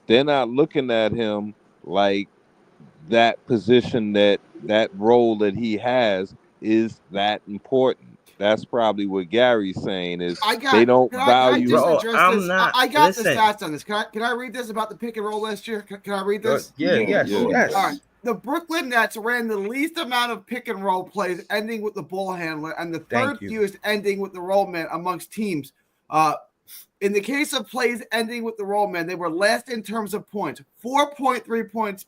they're not looking at him like that position that role that he has is that important. That's probably what Gary's saying is they don't Can I value. just Bro, address I'm this? not. I got the Listen, stats on this. Can I read this about the pick and roll last year? Can I read this? yeah, yes, Yeah. yes. All right. The Brooklyn Nets ran the least amount of pick and roll plays, ending with the ball handler, and the third Thank you. fewest, ending with the roll man amongst teams. In the case of plays ending with the roll man, they were last in terms of points, 4.3 points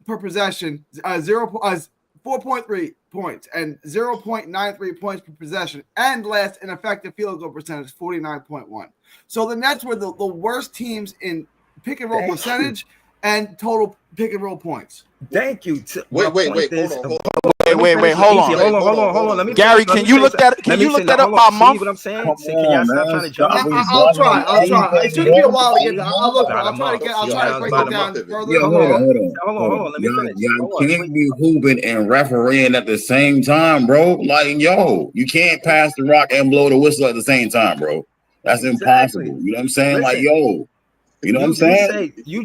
per possession, 4.3 points, and 0.93 points per possession, and last in effective field goal percentage, 49.1. So the Nets were the worst teams in pick and roll Thank percentage and total pick and roll points. Thank you. My Wait, point hold is, on, hold let me finish with Hold easy. on. Hold on. hold on. Let me Gary, finish. Let can me you finish. look that Let me up hold by on. See month? what I'm saying? Come See, can y'all on, stop man. trying to Stop jump me? I'll try. rebuttering It took me a while to get that. I'll look. About a I'll try to month. get. I'll See, try now to it's break about it a down month. further. Yeah, Hold hold on, on. hold on. Hold on. Let me finish. Y'all Hold on. can't be hooping and refereeing at the same time, bro. Like, yo, you can't pass the rock and blow the whistle at the same time, bro. That's Exactly. impossible. You know what I'm saying? Like, Listen, yo, you know what I'm saying? you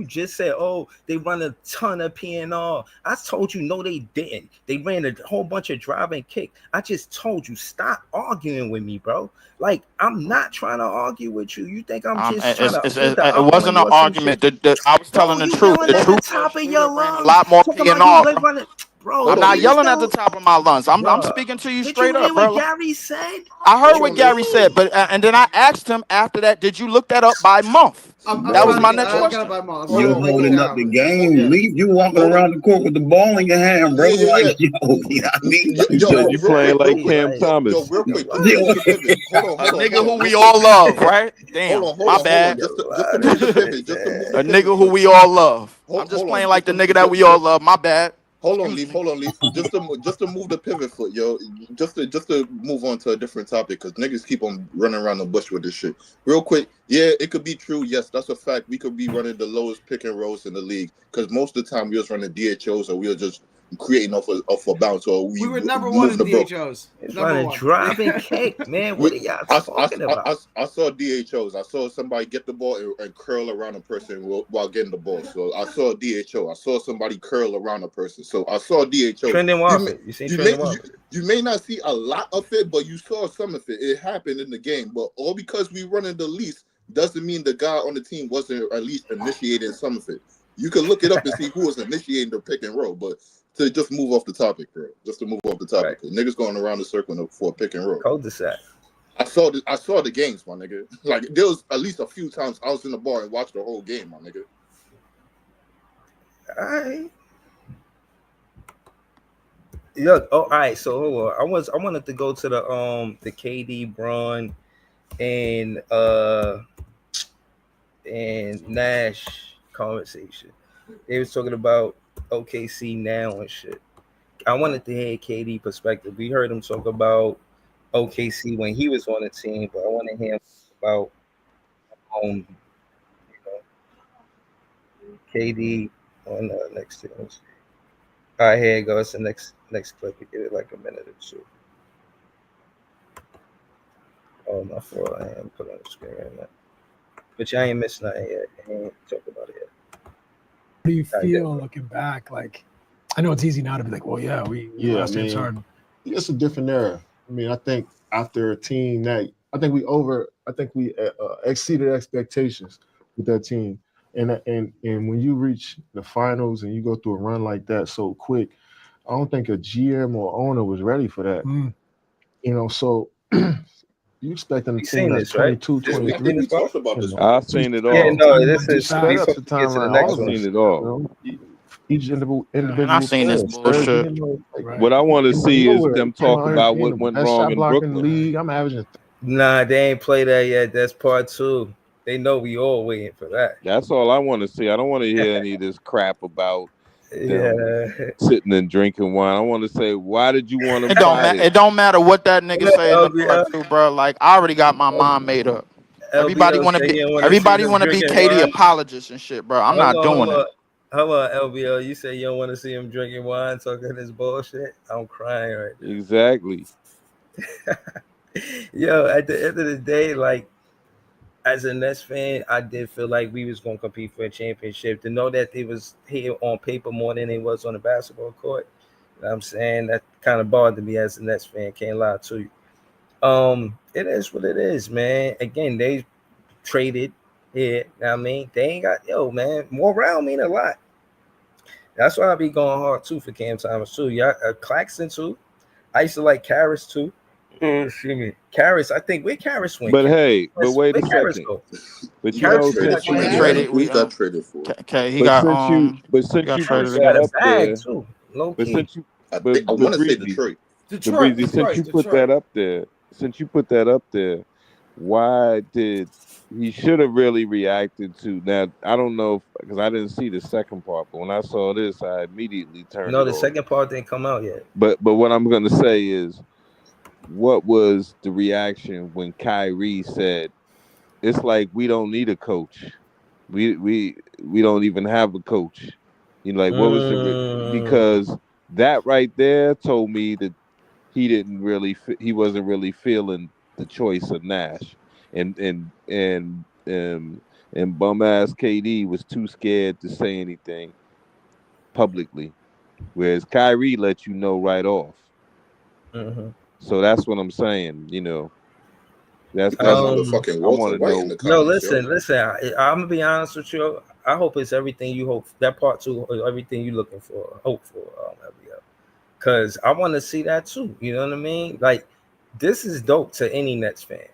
just said, oh, they run a ton of PNR. I told you no, they didn't. They ran a whole bunch of drive and kick. I just told you stop arguing with me, bro. Like I'm not trying to argue with you. You think I'm just trying to put the It up on wasn't you an or some shit? argument. I was Bro, telling the you truth. yelling The at the truth was top of your Schroeder ran a lungs, lot more talking about you PNR, they bro. running, bro. I'm The not niggas yelling at the still, top of my lungs. I'm bro. speaking to you Did you straight hear up, what bro. Gary said? I heard What what you Gary said, mean? but and then I asked him after that, did you look that up by month? I'm That was trying to my get. next I got it question. by month. I'm Hold trying You're to on, break hold it holding on, up the down. game. Yeah. Leave you walking hold on. around the court with the ball in your hand, bro. Yeah. Like, yo, you know what I mean? You Yo, said yo, you real playing quick, like Exactly. Cam Like yo, Thomas. real quick, what? just to move the pivot. A nigga who Real we quick. all love, right? Damn, my bad. You're Just to move the pivot, just to move the A pivot nigga who quick. we all love. I'm just Hold on, playing like the nigga that we all love. My bad. Excuse me. Hold on, Leaf. Just to move the pivot foot, yo. Just to move on to a different topic, because niggas keep on running around the bush with this shit. Real quick, yeah, it could be true. Yes, that's a fact. We could be running the lowest pick and rolls in the league, because most of the time we was running DHOs or we were just creating off a bounce or We were number one moving in the bro. DHOs. It's Number running one. driving kick, man. What are y'all talking about? I saw DHOs. I saw somebody get the ball and curl around a person while getting the ball. So I saw DHO. I saw somebody curl around a person. So I saw DHO. Trending Waffle. You seen Trending Waffle? You may not see a lot of it, but you saw some of it. It happened in the game. But all because we running the least doesn't mean the guy on the team wasn't at least initiating some of it. You can look it up and see who was initiating the pick and roll. But to just move off the topic, bro. Just to move off the topic. Right. Niggas going around the circle for a pick and roll. Cul-de-sac. I saw the games, my nigga. Like there was at least a few times I was in the bar and watched the whole game, my nigga. All right. Look, all right. So hold on. I wanted to go to the KD Braun and Nash conversation. They was talking about OKC now and shit. I wanted to hear KD perspective. We heard him talk about OKC when he was on the team, but I want to hear him about KD on next team. All right, here it goes. The next clip. We get it like a minute or two. Oh, my fault. I ain't put on the screen right now. But y'all ain't missed nothing yet. I ain't talk about it yet. How do you feel looking back? Like, I know it's easy now to be like, well, yeah, we lost James Harden. It's a different era. I mean, I think after a team that I think we exceeded expectations with that team. And when you reach the finals and you go through a run like that so quick, I don't think a GM or owner was ready for that. You know, so you expecting a team that's 22, 23. We talked about this. I've seen it all. Yeah, no, this is set up the timeline. I've seen it all. Each individual I've seen this bullshit. What I want to see is them talk about what went wrong in Brooklyn. League. I'm averaging. Nah, they ain't play that yet. That's part 2. They know we all waiting for that. That's all I want to see. I don't want to hear any of this crap about them sitting and drinking wine. I want to say, why did you want to? It don't matter what that nigga say in the part 2, bro. Like, I already got my mind made up. Everybody want to be Katie apologist and shit, bro. I'm not doing it. Hold on, LBL. You say you don't want to see him drinking wine, talking this bullshit? I'm crying right now. Exactly. Yo, at the end of the day, like, as a Nets fan, I did feel like we was going to compete for a championship. To know that they was here on paper more than they was on the basketball court, you know what I'm saying? That kind of bothered me as a Nets fan. Can't lie to you. It is what it is, man. Again, they traded here. You know what I mean? They ain't got, man, more round mean a lot. That's why I be going hard, too, for Cam Thomas, too. Y'all, Claxton, too. I used to like Karras, too. Excuse me. Karras, I think where Karras went. But hey, but wait a second. But you know, since you traded, we got traded for. Okay, he got since you put that up there, too. But since you, I want to say Detroit. Since you put that up there, why did he should have really reacted to? Now I don't know because I didn't see the second part, but when I saw this, I immediately turned. No, the second part didn't come out yet. But what I'm going to say is, what was the reaction when Kyrie said, "It's like we don't need a coach. We don't even have a coach." You know, like what was because that right there told me that he wasn't really feeling the choice of Nash, and bum ass KD was too scared to say anything publicly, whereas Kyrie let you know right off. So that's what I'm saying. You know, that's fucking Walter White in the comments. No, listen. I'm gonna be honest with you. I hope it's everything you hope. That part 2, everything you looking for, hope for. Because I want to see that too. You know what I mean? Like, this is dope to any Nets fan.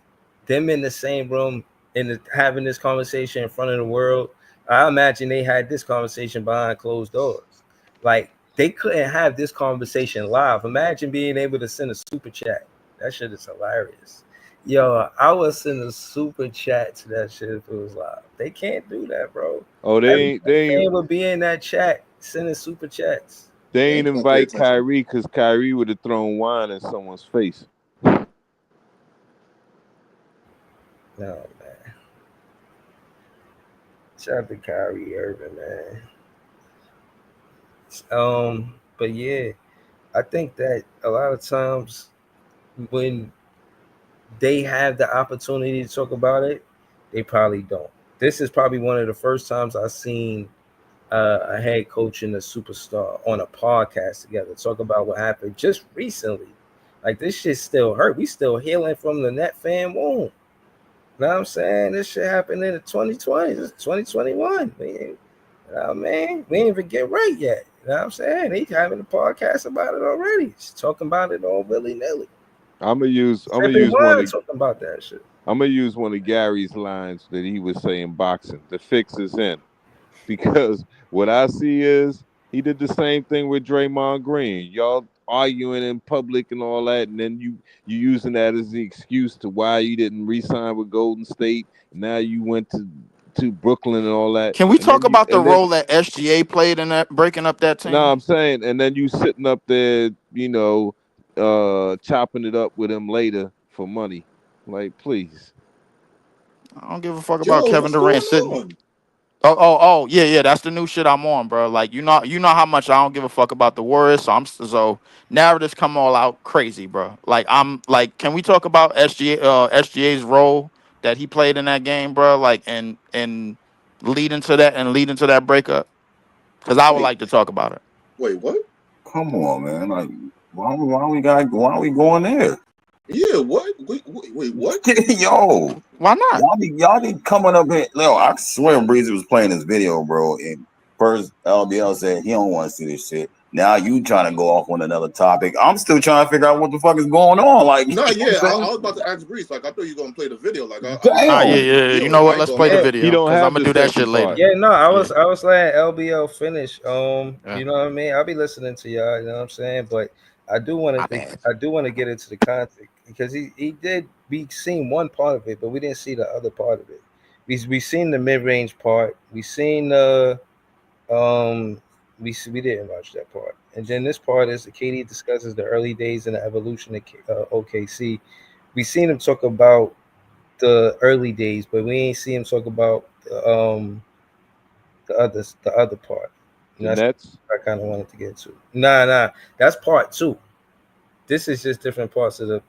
Them in the same room and having this conversation in front of the world. I imagine they had this conversation behind closed doors. Like, they couldn't have this conversation live. Imagine being able to send a super chat. That shit is hilarious. Yo, I would send a super chat to that shit if it was live. They can't do that, bro. Oh, they would be in that chat sending super chats. They ain't invite Kyrie because Kyrie would have thrown wine in someone's face. No, man. Shout out to Kyrie Irving, man. But yeah, I think that a lot of times when they have the opportunity to talk about it, they probably don't. This is probably one of the first times I've seen a head coach and a superstar on a podcast together talk about what happened just recently. Like, this shit still hurt. We still healing from the net fan wound. You know what I'm saying? This shit happened in the 2020s. This is 2021. Man, we ain't even get right yet. You know what I'm saying? They having a podcast about it already. Just talking about it all willy-nilly. I'm gonna use one talking about that shit. I'm gonna use one of Gary's lines that he was saying boxing. The fix is in. Because what I see is he did the same thing with Draymond Green. Y'all arguing in public and all that, and then you using that as the excuse to why you didn't re-sign with Golden State. And now you went to Brooklyn and all that. Can we talk about the role that SGA played in that breaking up that team? No, I'm saying, and then you sitting up there, you know, chopping it up with him later for money. Like, please. I don't give a fuck about Kevin Durant sitting. Yeah. That's the new shit I'm on, bro. Like you know how much I don't give a fuck about the Warriors. So narratives come all out crazy, bro. Like I'm like, can we talk about SGA's role that he played in that game, bro? Like and leading to that breakup, because I would Wait, like to talk about it. wait, what? Come on, man. Like, why we going there? Yeah, what? Wait, what? Yo, Why not? y'all be coming up here. No, I swear Breezy was playing this video, bro. And first LBL said he don't want to see this shit. Now you trying to go off on another topic. I'm still trying to figure out what the fuck is going on. Like, No, you know yeah, what I'm I saying? was about to ask Breeze. Like, I thought you were gonna play the video. Like, I was Ah, like, Damn. yeah. You know I what? ain't Let's gonna play the Yeah, He video don't because I'm have gonna the do that shit second later. part. yeah, no, I Yeah. was letting LBL finish. Yeah. You know what I mean? I'll be listening to y'all. You know what I'm saying? But I do want My to, bad. I do want to get into the context because he did. We seen one part of it, but we didn't see the other part of it. We seen the mid range part. We seen the we didn't watch that part. And then this part is the KD discusses the early days and the evolution of OKC. We seen him talk about the early days, but we ain't see him talk about the other part. The And that's Nets. what I kind of wanted to get to. Nah, that's part two. This is just different parts of the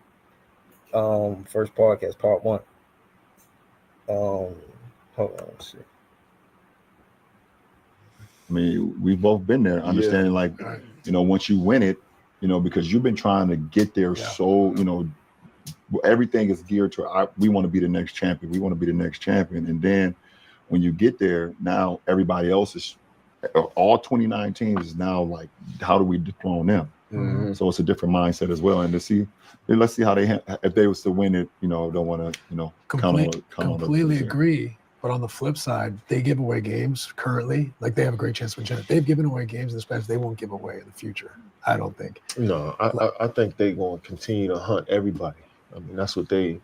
first podcast, part one. Hold on, let's see. I mean, we've both been there, understanding like, once you win it, because you've been trying to get there. So, everything is geared to, we want to be the next champion. We want to be the next champion. And then when you get there, now everybody else is, all 29 teams is now like, how do we dethrone them? Mhm. So it's a different mindset as well. And let's see how if they was to win it, don't want to, completely agree. But on the flip side, they give away games currently. Like they have a great chance to win. They've given away games in this past. They won't give away in the future. I don't think. No, I think they're going to continue to hunt everybody. I mean, that's what they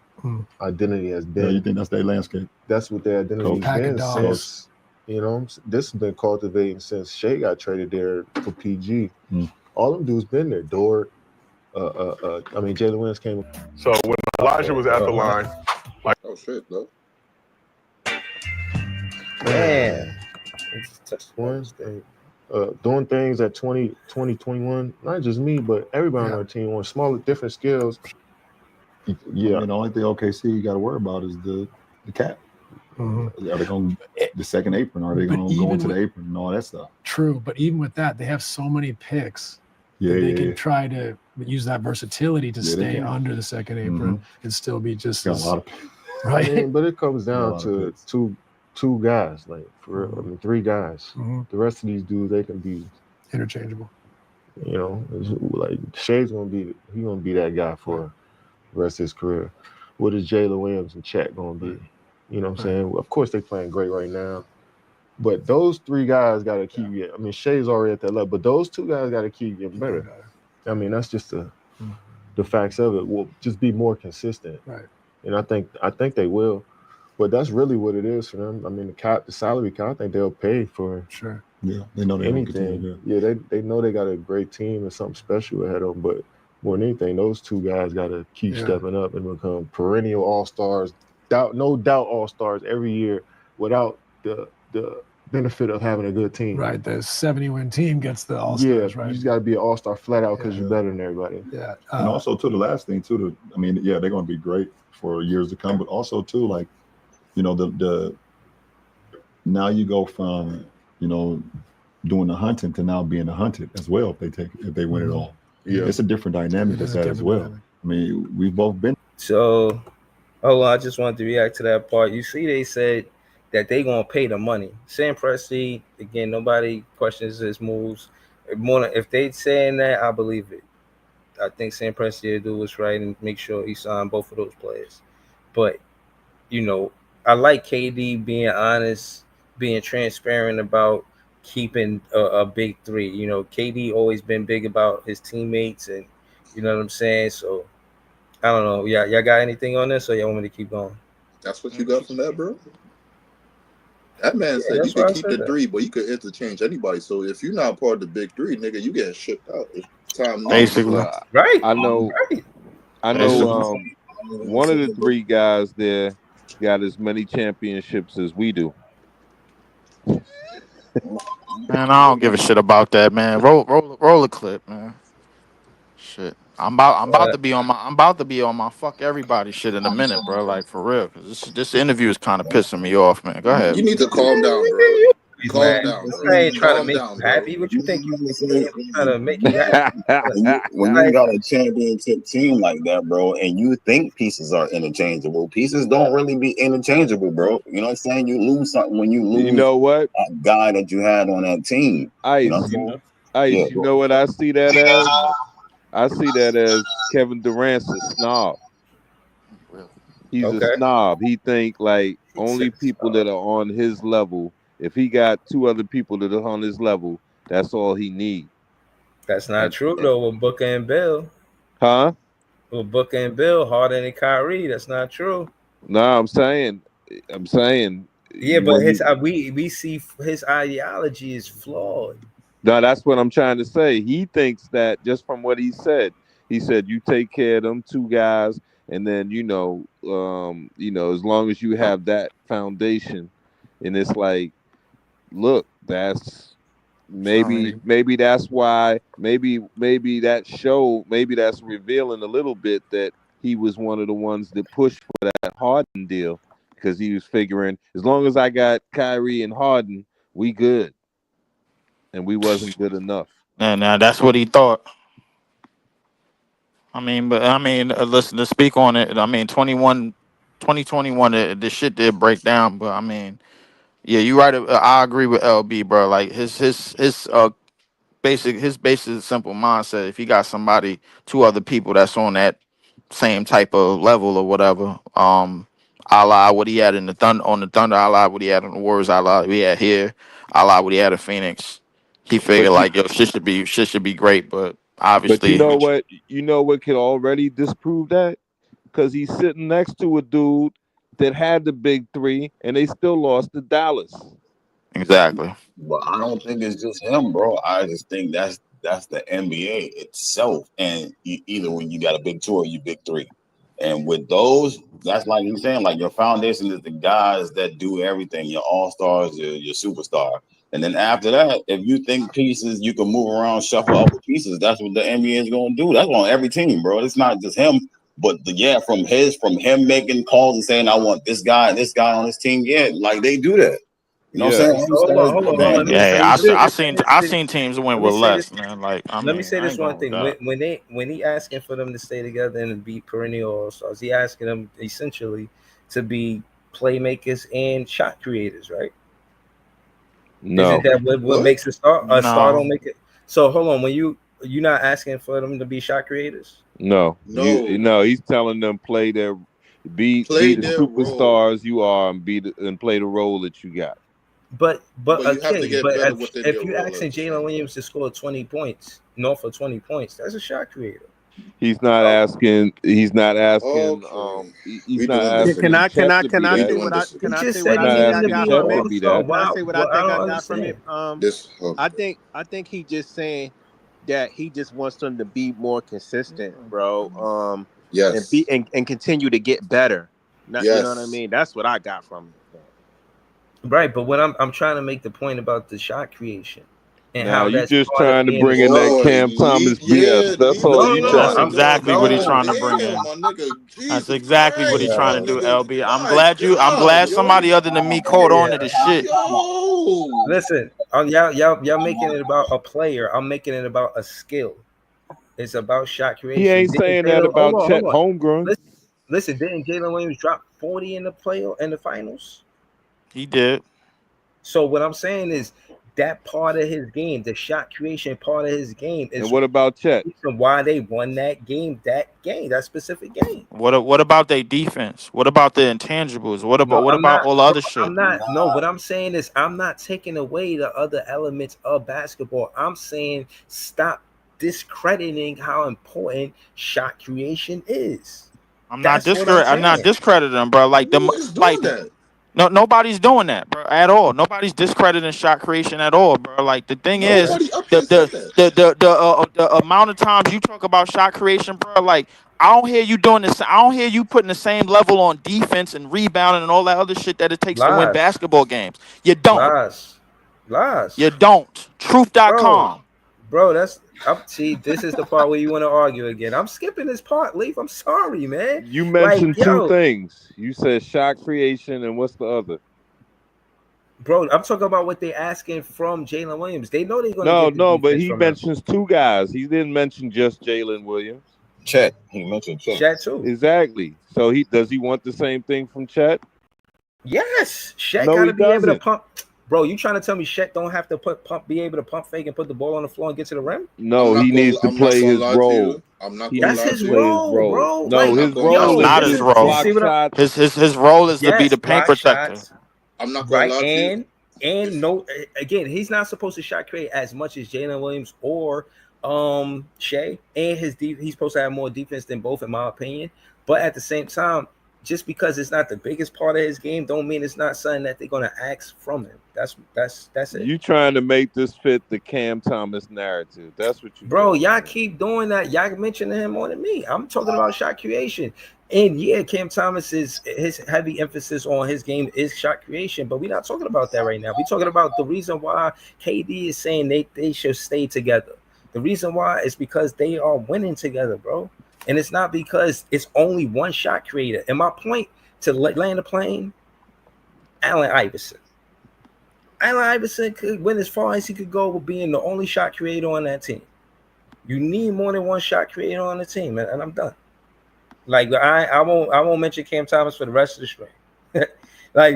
identity has been. Yeah, you think that's their landscape? That's what their identity has been since, this has been cultivating since Shea got traded there for PG. All them dudes been there. Dort, Jalen Williams came. So when Elijah was at the line, like, oh shit, though. Man, doing things at 20, 21, not just me, but everybody on our team on smaller, different skills. Yeah, the only thing OKC you got to worry about is the cap. Are they going the second apron? Are they going to go into the apron and all that stuff? True, but even with that, they have so many picks. They can try to use that versatility to stay under the second apron and still be just got a lot of right. But it comes down to two guys, like three guys. The rest of these dudes, they can be interchangeable. Like Shea's gonna be that guy for the rest of his career. What is Jalen Williams and Chet gonna be? You know what I'm saying? Of course, they're playing great right now. But those three guys got to keep getting. I mean, Shea's already at that level, but those two guys got to keep getting better. I mean, that's just the facts of it. Will just be more consistent, right? And I think they will. But that's really what it is for them. I mean, the salary cap, I think they'll pay for Yeah, they know they anything. They know they got a great team and something special ahead of them. But more than anything, those two guys got to keep stepping up and become perennial all-stars. No doubt all-stars every year without the benefit of having a good team. Right. The 70-win team gets the all-stars, right? You just got to be an all-star flat out because you're better than everybody. Yeah. And also, too, the last thing, too, they're going to be great for years to come. But also, too, like, the now you go from, doing the hunting to now being the hunted as well if they win it all. Yeah. It's a different dynamic with that as well. Dynamic. I mean, we've both been. So, I just wanted to react to that part. You see, they said that they gonna pay the money. Sam Presti, again, nobody questions his moves. If they saying that, I believe it. I think Sam Presti will do what's right and make sure he signed both of those players. But I like KD being honest, being transparent about keeping a big three. KD always been big about his teammates, and you know what I'm saying. So I don't know. Y'all got anything on this, or y'all want me to keep going? That's what you got from that, bro. That man said you could keep the three, but you could interchange anybody. So if you're not part of the big three, nigga, you getting shipped out. It's time basically, right? I know. Right. I know. One of the three guys there got as many championships as we do. Man, I don't give a shit about that, man. Roll a clip, man. Shit. I'm about to be on my fuck everybody shit in a minute, bro. Like for real. Cause this interview is kind of pissing me off, man. Go ahead. You need to calm down, bro. Man, Calm down, bro. I ain't trying to Calm make down, you bro. happy. What you think you think I'm trying to make you happy? When you Like, got a championship team like that, bro, and you think pieces are interchangeable, pieces don't really be interchangeable, bro. You know what I'm saying? You lose something when you You lose know what? a guy that you had on that team. You know what I'm Ice. saying? Yeah. Ice, you know what I see that as? I see that as Kevin Durant's a snob. Really? He's a okay, snob. He think like he only says, people that are on his level. If he got two other people that are on his level, that's all he need. that's not And true though. With Booker and Bill, huh? Harden and Kyrie, that's not true. No, I'm saying, Yeah, but when his you. we see his ideology is flawed. No, that's what I'm trying to say. He thinks that just from what he said you take care of them two guys, and then as long as you have that foundation, and it's like, look, that's So he, maybe that's why maybe that show maybe that's revealing a little bit that he was one of the ones that pushed for that Harden deal because he was figuring as long as I got Kyrie and Harden, we good, and we wasn't good enough. and that's what he thought. Listen, to speak on it. 2021, the shit did break down, but I mean, yeah, you right. I agree with LB, bro. Like his basic simple mindset. If he got somebody, two other people that's on that same type of level or whatever, a la what he had in the Thunder, a la what he had on the Warriors, a la what he had here, a la what he had in Phoenix. He figured But you like, yo, shit should be great, but but you obviously, know what? You know what could already disprove that? Because he's sitting next to a dude that had the big three, and they still lost to Dallas. exactly. But I don't think it's just him, bro. I just think that's the NBA itself. And either when you got a big two or you big three. And with those, that's like you saying, like your foundation is the guys that do everything, your all-stars, your superstar. And then after that, if you think pieces, you can move around, shuffle other pieces. That's what the NBA is gonna do. That's on every team, bro. It's not just him, but from him making calls and saying, I want this guy on this team. Yeah, like they do that. You know what Yeah. I'm saying? So hold on. Let me Yeah, say this. I seen teams win Let me with say this. less, man. Like Let me say I this ain't one going with thing. that. When he asking for them to stay together and be perennial all stars, he asking them essentially to be playmakers and shot creators, right? Isn't No. that what What? makes a star? A star No, don't make it. So hold on. When you're not asking for them to be shot creators, No. No. He's telling them be Play the their role, superstars you are and play the role that you got. but but you have to okay, get but better within if your you role asking at the same Jalen time. Williams to score 20 points, north of 20 points, that's a shot creator. He's not So asking. He's not asking. Okay. He's We not doing Yeah, this asking Can again. I can Chet I to can be I We that. say doing what I this can he again. I just say He's what said I he not think needed I to asking got be an Chet from to it? be all-star. that. Can I Wow, say what I well, I think I don't got from understand. it? This I think he just saying that he just wants them to be more consistent, bro. And yes. be and continue to get better. Not, you know what I Yes. mean? That's what I got from it. Right, but what I'm trying to make the point about the shot creation and Now how you that's just part of trying to being a bring in star. that Boy, Cam Thomas BS. yeah, That's leave all him you No, trying alone, to I'm do. exactly what he's God trying to bring damn, in. my nigga. That's Jesus exactly what he's Christ, trying my to do, nigga. LB. I'm My glad you. I'm God, glad yo. somebody other than me caught on yeah. to the shit. Yo. Listen, y'all making it about a player. I'm making it about a skill. It's about shot He creation. ain't Didn't saying that Jalen? about Hold Chet on. Holmgren. Listen. Didn't Jalen Williams drop 40 in the finals? He did. So what I'm saying is that part of his game, the shot creation part of his game, And is what about Chet? the reason why they won that game. That specific game. What about their defense? What about the intangibles? What No, about what I'm about not. all the Bro, other shit? I'm not. No, what I'm saying is I'm not taking away the other elements of basketball. I'm saying stop discrediting how important shot creation is. That's what I'm I'm not saying. discrediting them, bro. Like them, Who is like doing that? no, nobody's doing that, bro, at all. Nobody's discrediting shot creation at all, bro. Like the thing is, Nobody up the here said the that. the the the, uh, the amount of times you talk about shot creation, bro, like I don't hear you doing this. I don't hear you putting the same level on defense and rebounding and all that other shit that it takes to win Lies. basketball games. You don't. Lies. You don't. Bro, Truth.com. that's up. See, this is the part where you want to argue again. I'm skipping this part, Leaf. I'm sorry, man. You mentioned two things. You said shot creation and what's the other? Bro, I'm talking about what they're asking from Jalen Williams. They know they're going to No, but he mentions two guys. He didn't mention just Jalen Williams. Chet. He mentioned Chet. Chet too. Exactly. So does he want the same thing from Chet? Yes. Chet No, got he to be able to doesn't. pump. Be able to be able to pump fake and put the ball on the floor and get to the rim? No, he needs to play his role. That's his role, bro. No, his role not his role. block shots. His role is to be the paint protector. I'm not going to lie to you. And no, again, he's not supposed to shot create as much as Jalen Williams or Shea, and he's supposed to have more defense than both, in my opinion. But at the same time, just because it's not the biggest part of his game, don't mean it's not something that they're gonna ask from him. That's it. You trying to make this fit the Cam Thomas narrative? That's what you. Bro, y'all keep doing that. Y'all mentioning him more than me. I'm talking about shot creation. And yeah, Cam Thomas his heavy emphasis on his game is shot creation, but we're not talking about that right now. We're talking about the reason why KD is saying they should stay together. The reason why is because they are winning together, bro. And it's not because it's only one shot creator. And my point to land the plane, Allen Iverson. Allen Iverson could win as far as he could go with being the only shot creator on that team. You need more than one shot creator on the team, and I'm done. Like I won't mention Cam Thomas for the rest of the stream. Like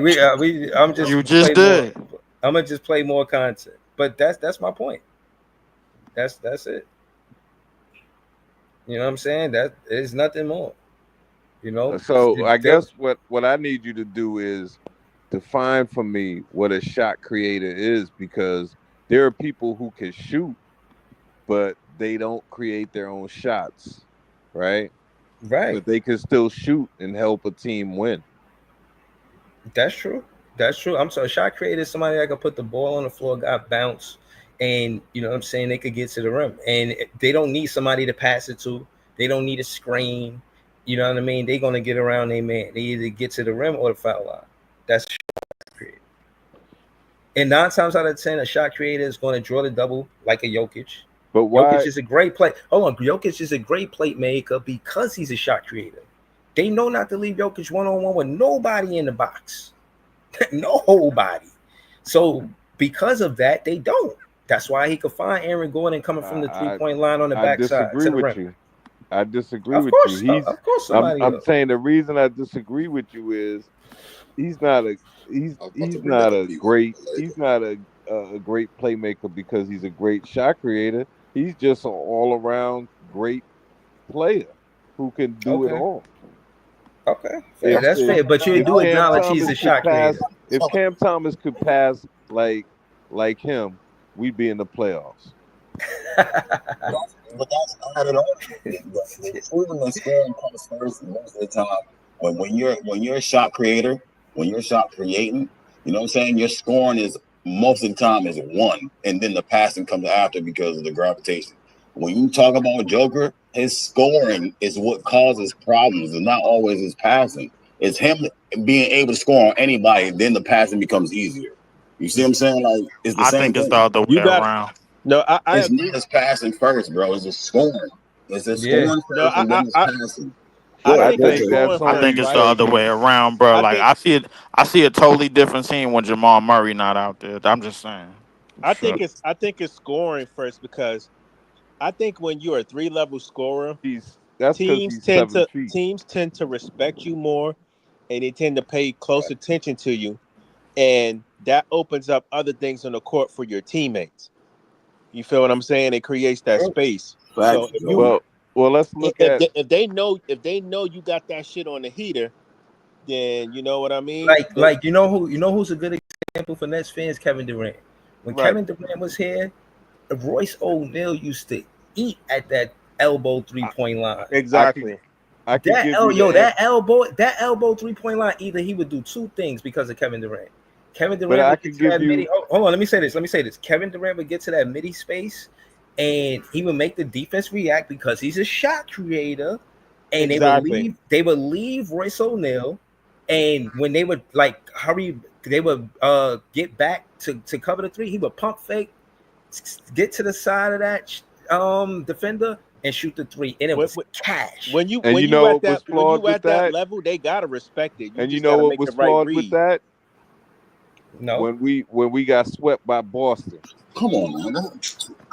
I'm just you just did. I'm gonna just play more content, but that's my point. That's it. You know what I'm saying? That is nothing more. You know. So I guess what I need you to do is define for me what a shot creator is, because there are people who can shoot, but they don't create their own shots, right? Right. But they can still shoot and help a team win. That's true. I'm sorry. Shot creator is somebody that can put the ball on the floor, got bounce, and you know what I'm saying, they could get to the rim. And they don't need somebody to pass it to. They don't need a screen. You know what I mean? They're gonna get around their man. They either get to the rim or the foul line. That's shot creator. And 9 times out of 10, a shot creator is going to draw the double like a Jokic. But why? Jokic is a great play. Hold on, Jokic is a great plate maker because he's a shot creator. They know not to leave Jokic one-on-one with nobody in the box. Nobody. So because of that, they don't. That's why he could find Aaron Gordon coming from the 3-point line on the backside. I disagree with you. Of course, I'm saying the reason I disagree with you is he's not a great playmaker because he's a great shot creator. He's just an all-around great player who can do it all. Okay, that's fair. But you do acknowledge he's a shot creator. If Cam Thomas could pass like him, we'd be in the playoffs. But that's not at all. Proven the scoring comes first most of the time. When you're a shot creator, when you're shot creating, you know what I'm saying? Your scoring is most of the time is 1, and then the passing comes after because of the gravitation. When you talk about Joker, his scoring is what causes problems. It's not always his passing. It's him being able to score on anybody, then the passing becomes easier. You see what I'm saying? Like it's the same thing. It's the other way around. No, it's not his passing first, bro. It's just scoring. It's just scoring first, and then it's passing. I think it's the other way around, bro. I see a totally different scene when Jamal Murray not out there. I'm just saying. I think it's scoring first, because I think when you're a 3-level scorer, teams tend to respect you more, and they tend to pay close attention to you, and that opens up other things on the court for your teammates. You feel what I'm saying? It creates that space. So well, let's look at if they know you got that shit on the heater, then you know what I mean. Like you know who's a good example for Nets fans? Kevin Durant. When Kevin Durant was here, Royce O'Neal used to eat at that elbow 3-point line. Exactly. That elbow 3-point line. Either he would do 2 things because of Kevin Durant. Kevin Durant would get to that midi. Hold on, let me say this. Kevin Durant would get to that midi space, and he would make the defense react because he's a shot creator. and Exactly. they would leave Royce O'Neal, and when they would like hurry, they would get back to cover the three. He would pump fake, get to the side of that defender, and shoot the three, and it was cash. When you And when you you know at what was that when flawed you with at that that? level, they gotta respect it. You And you just know gotta what make was the right flawed with read. that? No. When we got swept by Boston. Come on, man.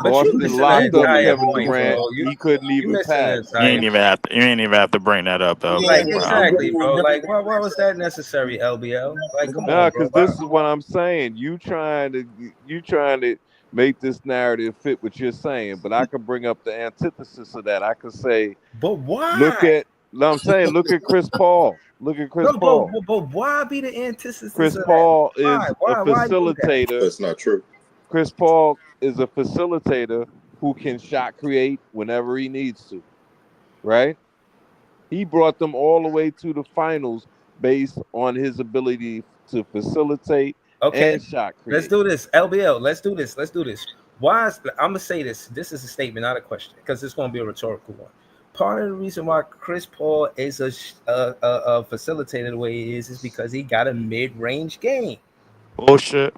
But you Boston missing the locked up entire Kevin point, Durant. bro. He couldn't You even missing the pass. You entire ain't even have to. You ain't even have to bring that up, Yeah, LBL. like but exactly, bro. Like why was that necessary, LBL? Like come Nah, on, bro. because this is what I'm saying. You trying to make this narrative fit what you're saying, but I could bring up the antithesis of that. I could say, But look why? at. No, I'm saying, look at Chris Paul. Look at Chris No, Paul. but why be the antithesis Chris of that? Paul Why? is a Why do that? facilitator. That's not true. Chris Paul is a facilitator who can shot create whenever he needs to, right? He brought them all the way to the finals based on his ability to facilitate Okay, and shot let's create. do this. LBL, let's do this. Let's do this. Why is I'm gonna say this? This is a statement, not a question, because it's gonna be a rhetorical one. Part of the reason why Chris Paul is a facilitator the way he is because he got a mid-range game. Bullshit.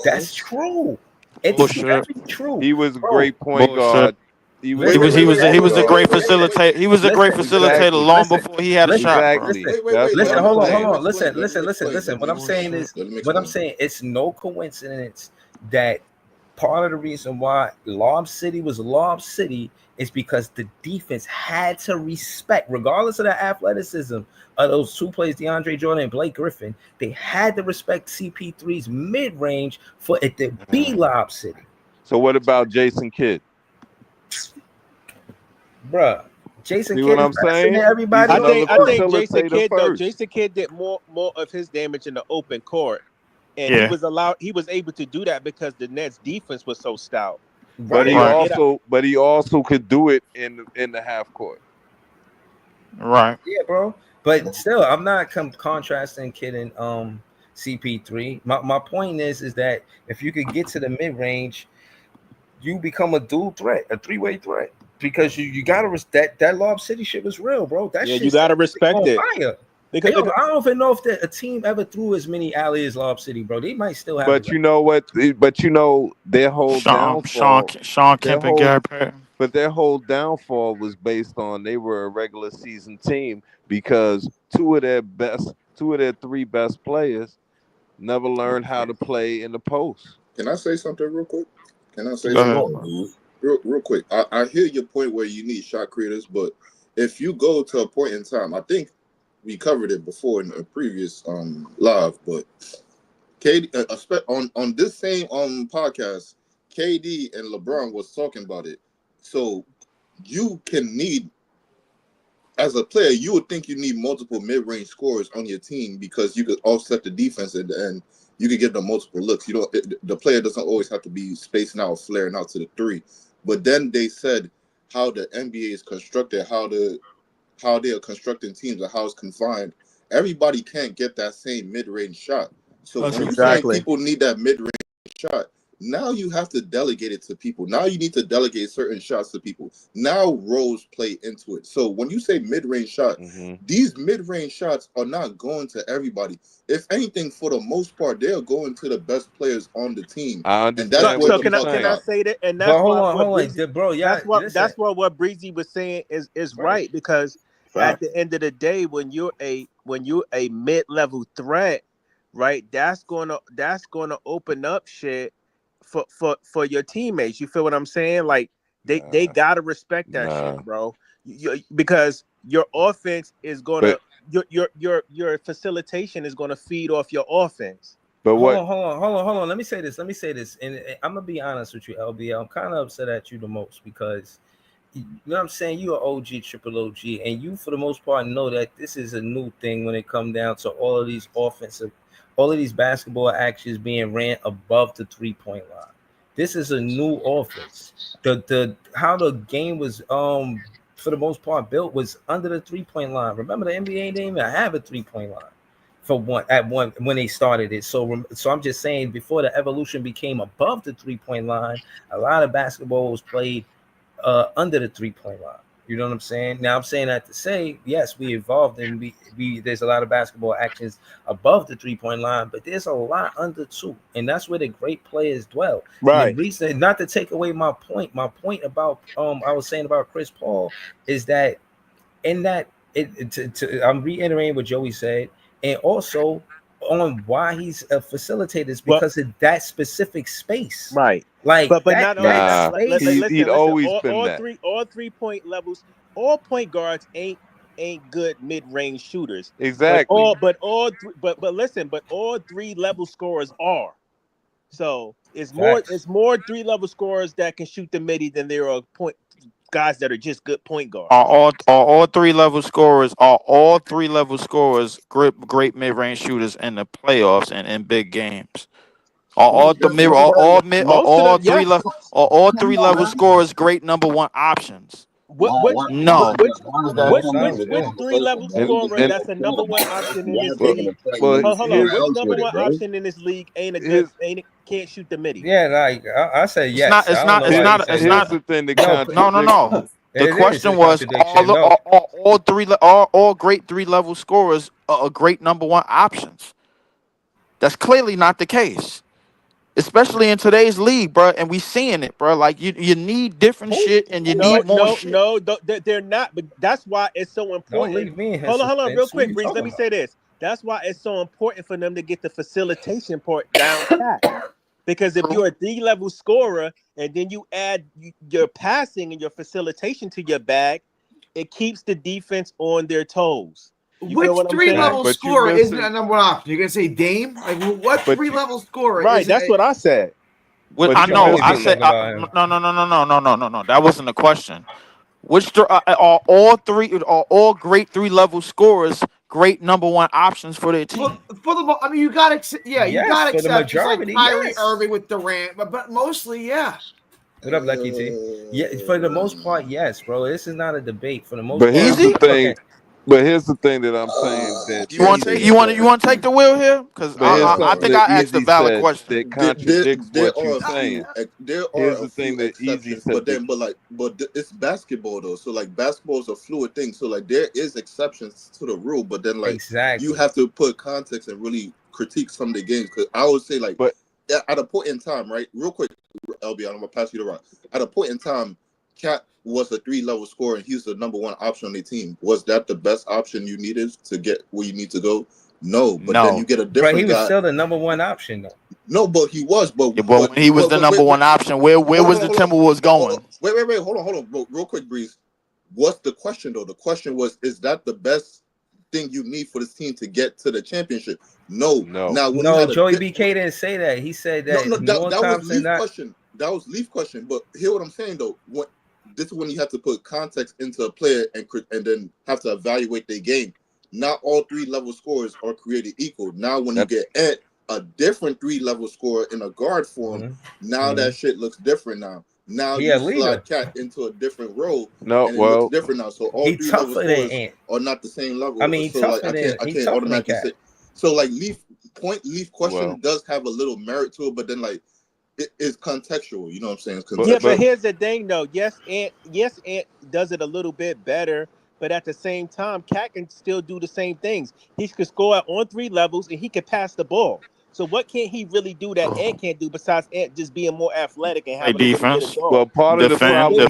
That's true. It's Bullshit. very true, He was a bro. great point Bullshit. guard. He was Wait, a Listen, great He point was a guard. great facilitator. He was a great facilitator Exactly. long before he had a listen, shot, bro. Exactly. listen, That's what listen. I'm Hold on, saying. listen. What I'm saying is, it's no coincidence that part of the reason why Lob City was Lob City is because the defense had to respect, regardless of the athleticism of those two players, DeAndre Jordan and Blake Griffin. They had to respect CP3's mid-range for it to be Lob City. So what about Jason Kidd? Bruh. Jason See Kidd what is I'm faster than saying? everybody. He's another I think Jason facilitator Kidd first. Jason Kidd did more of his damage in the open court. And Yeah. he was able to do that because the Nets defense was so stout. But he also could do it in the half court. Right. Yeah, bro. But still, I'm not contrasting Kidd and CP3. My point is that if you could get to the mid-range, you become a dual threat, a three-way threat. Because you gotta that Lob City shit was real, bro. That Yeah, shit you gotta respect on it. fire. Because, I don't even know if a team ever threw as many alleys as Lob City, bro. They might still have. But you know what? But you know their whole downfall. Sean Kemp and Gary Payton. But their whole downfall was based on they were a regular season team because two of their three best players never learned how to play in the post. Can I say something real quick? Can I say Go something ahead. real quick? I hear your point where you need shot creators, but if you go to a point in time, I think we covered it before in a previous live, but KD on this same podcast, KD and LeBron was talking about it. So you can need, as a player, you would think you need multiple mid-range scorers on your team because you could offset the defense at the end. You could give them multiple looks. The player doesn't always have to be spacing out, flaring out to the three. But then they said how the NBA is constructed, how they are constructing teams, and how it's confined. Everybody can't get that same mid-range shot. So when you're saying people need that mid-range shot, now you have to delegate it to people. Now you need to delegate certain shots to people. Now roles play into it. So when you say mid-range shot, these mid-range shots are not going to everybody. If anything, for the most part, they're going to the best players on the team. I understand. And that's what can I say that? And that's hold why on, bro. Yeah, that's what Breezy was saying is right because at the end of the day, when you're a mid-level threat, right, that's gonna open up shit for your teammates. You feel what I'm saying? Like they gotta respect that shit, bro. Because your offense is gonna your facilitation is gonna feed off your offense. But hold on. Let me say this, and I'm gonna be honest with you, LB. I'm kind of upset at you the most because you know what I'm saying. You're OG, triple OG, and you for the most part know that this is a new thing when it comes down to all of these basketball actions being ran above the 3-point line. This is a new offense. The how the game was for the most part built was under the 3-point line. Remember, the NBA didn't even have a 3-point line for one when they started it. So I'm just saying, before the evolution became above the 3-point line, a lot of basketball was played under the 3-point line. You know what I'm saying? Now I'm saying that to say, yes, we evolved and we there's a lot of basketball actions above the 3-point line, but there's a lot under 2, and that's where the great players dwell. And the Right. reason, not to take away my point about I was saying about Chris Paul is that in that I'm reiterating what Joey said, and also on why he's a facilitator is Well, because of that specific space. right. Like But that not only that Nah, that. space. he'd Listen. always been All that. all 3-point levels. All point guards ain't good mid range shooters. Exactly. But all 3-level scorers are. So Facts. it's more 3-level scorers that can shoot the midi than there are point guys that are just good point guards. Are all 3-level scorers? Are all 3-level scorers great mid range shooters in the playoffs and in big games? Are all the mid? Are Most of them, all three yes. level? Are all 3-level scorers great number 1 options? No. Which 3-level scorer And that's a number 1 option in this well, league? well, Hold on, here's which number 1 option in this league can't shoot the midi? Yeah, like I said It's not. yes. It's I don't not. know It's why he not. said It's here's no. the thing that No, contradicts. No. The it is a question was contradiction. No, all all great 3-level scorers are great number 1 options. That's clearly not the case, especially in today's league, bro. And we seeing it, bro. Like you need different shit and you need more shit. They're not. But that's why it's so don't important. leave me in his Hold on, real suspense. What are quick, you Breeze. Let talking me about? say this. That's why it's so important for them to get the facilitation part down pat. Because if you're a 3-level scorer and then you add your passing and your facilitation to your bag, it keeps the defense on their toes. You Which feel what I'm saying? 3-level But you scorer isn't a missing. number 1 option? You're gonna say Dame? Like what But you. 3-level scorer Right, isn't that's what I said. But I you know. I Been missing. said talking about him. no. That wasn't the question. Are all great 3-level scorers great number 1 options for their team? for the I mean you gotta you Yes, gotta for the accept just like majority, Kyrie yes. Irving with Durant, but mostly What up, Lucky T? Yeah, for the most part, yes, bro. This is not a debate. For the most But part, here's I'm the Easy. not talking. thing. But here's the thing that I'm saying that You want to Easy take you said. want to take the wheel here? Because But here's I something think that I asked a Easy valid said question. that contradicts There what you're are a few. saying. There Here's are a the thing few that Easy exceptions, said. but it's basketball though. So like basketball is a fluid thing. So like there is exceptions to the rule, but then like you Exactly. have to put context and really critique some of the games. Because I would say like But at a point in time, right? Real quick, LB, I'm gonna pass you the rock. At a point in time, Cat was a 3-level scorer and he's the number 1 option on the team. Was that the best option you needed to get where you need to go? No, but then No. you get a But different he was guy. still the number 1 option, though. No, but he was, Yeah, but when he was the number 1 option, where was the Timberwolves going? Wait, hold on, bro, real quick, Breeze. What's the question though? The question was, is that the best thing you need for this team to get to the championship? No. Now when you No, had Joey BK didn't say that. He said that more that was times than Leaf not. question. That was Leaf question. But hear what I'm saying though. This is when you have to put context into a player and then have to evaluate their game. Not all 3-level scorers are created equal. Now when you get a different 3-level scorer in a guard form, now that shit looks different now. Now you slide Cat into a different role, and it looks different now. So all 3-level scorers are not the same level. I mean, so like I can't automatically say. So like Leaf question does have a little merit to it, but then like it is contextual. You know what I'm saying? It's contextual. Yeah, but here's the thing though. Yes, Ant does it a little bit better, but at the same time, Cat can still do the same things. He can score on 3 levels and he can pass the ball. So what can't he really do that Ant can't do besides Ant just being more athletic and Play having a little bit of defense. dog? well, part of the problem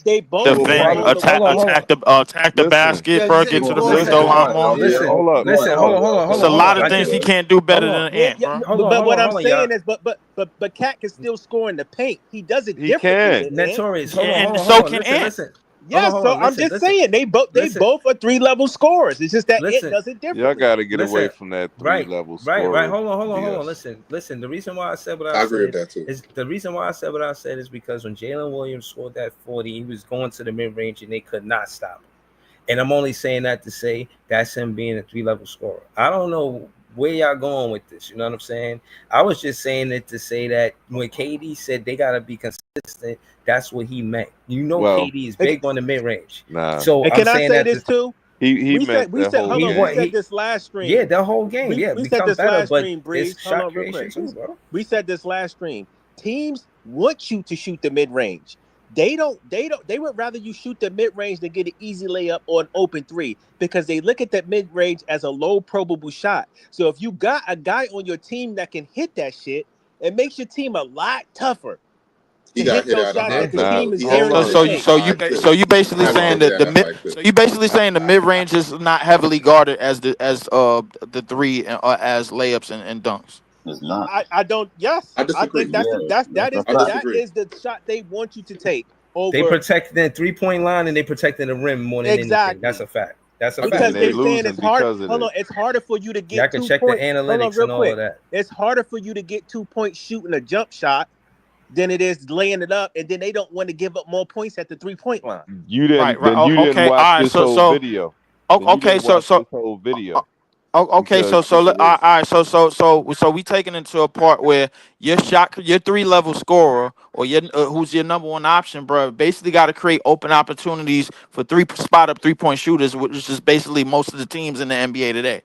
They both defend, control the ball. attack the basket, bro. Get to the free throw line more. Listen, hold up. hold on. It's a lot of things he can't do better than Ant, bro. But what I'm saying is, but Cat can still score in the paint. He does it differently than Ant. Notorious. Hold on. So can Ant. Listen. Yes, so I'm just saying they both are 3-level scorers. It's just that Ant does it differently. Y'all got to get away from that 3-level scorer. Right. Hold on. Listen. The reason why I said what I agree said with that too. is the reason why I said what I said is because when Jalen Williams scored that 40, he was going to the mid range and they could not stop him. And I'm only saying that to say that's him being a 3-level scorer. I don't know where y'all going with this. You know what I'm saying? I was just saying it to say that when KD said they gotta be consistent, that's what he meant. You know, KD is big on the mid range. Nah. So and can I say this too? He meant we said this last stream. Yeah, the whole game. We said this last stream, Breeze. Hold on, real quick. We said this last stream. Teams want you to shoot the mid range. They would rather you shoot the mid range than get an easy layup or an open three because they look at that mid range as a low probable shot. So if you got a guy on your team that can hit that shit, it makes your team a lot tougher He to got hit hit those at a shots high that the clip Nah, team though. is He has gearing to up hit to so at you a take. so you high ba- clip. so you He basically has to saying hit that at a high clip. so you basically saying the mid range is not heavily guarded as the three as layups and dunks. It's not. I don't. Yes, I I think disagree. Yeah, that's a I fact. that disagree. is the shot they want you to take They over protect the 3-point line and they protecting the rim more than anything. That's exactly. a fact. That's a I fact. Because And they they're disagree. saying losing it's hard. because of Hold on, this. it's harder for you to Y'all get can two check the point. Hold on, analytics real and all of quick. that. It's harder for you to get 2 point shooting a jump shot than it is laying it up, and then they don't want to give up more points at the 3-point line. You Right, didn't. right. Then you didn't Okay, watch all right. this So whole so video. okay, This whole uh, video okay, because all right, so we taking into a part where your 3-level scorer or your who's your number one option, bro, basically got to create open opportunities for spot up 3-point shooters, which is basically most of the teams in the NBA today.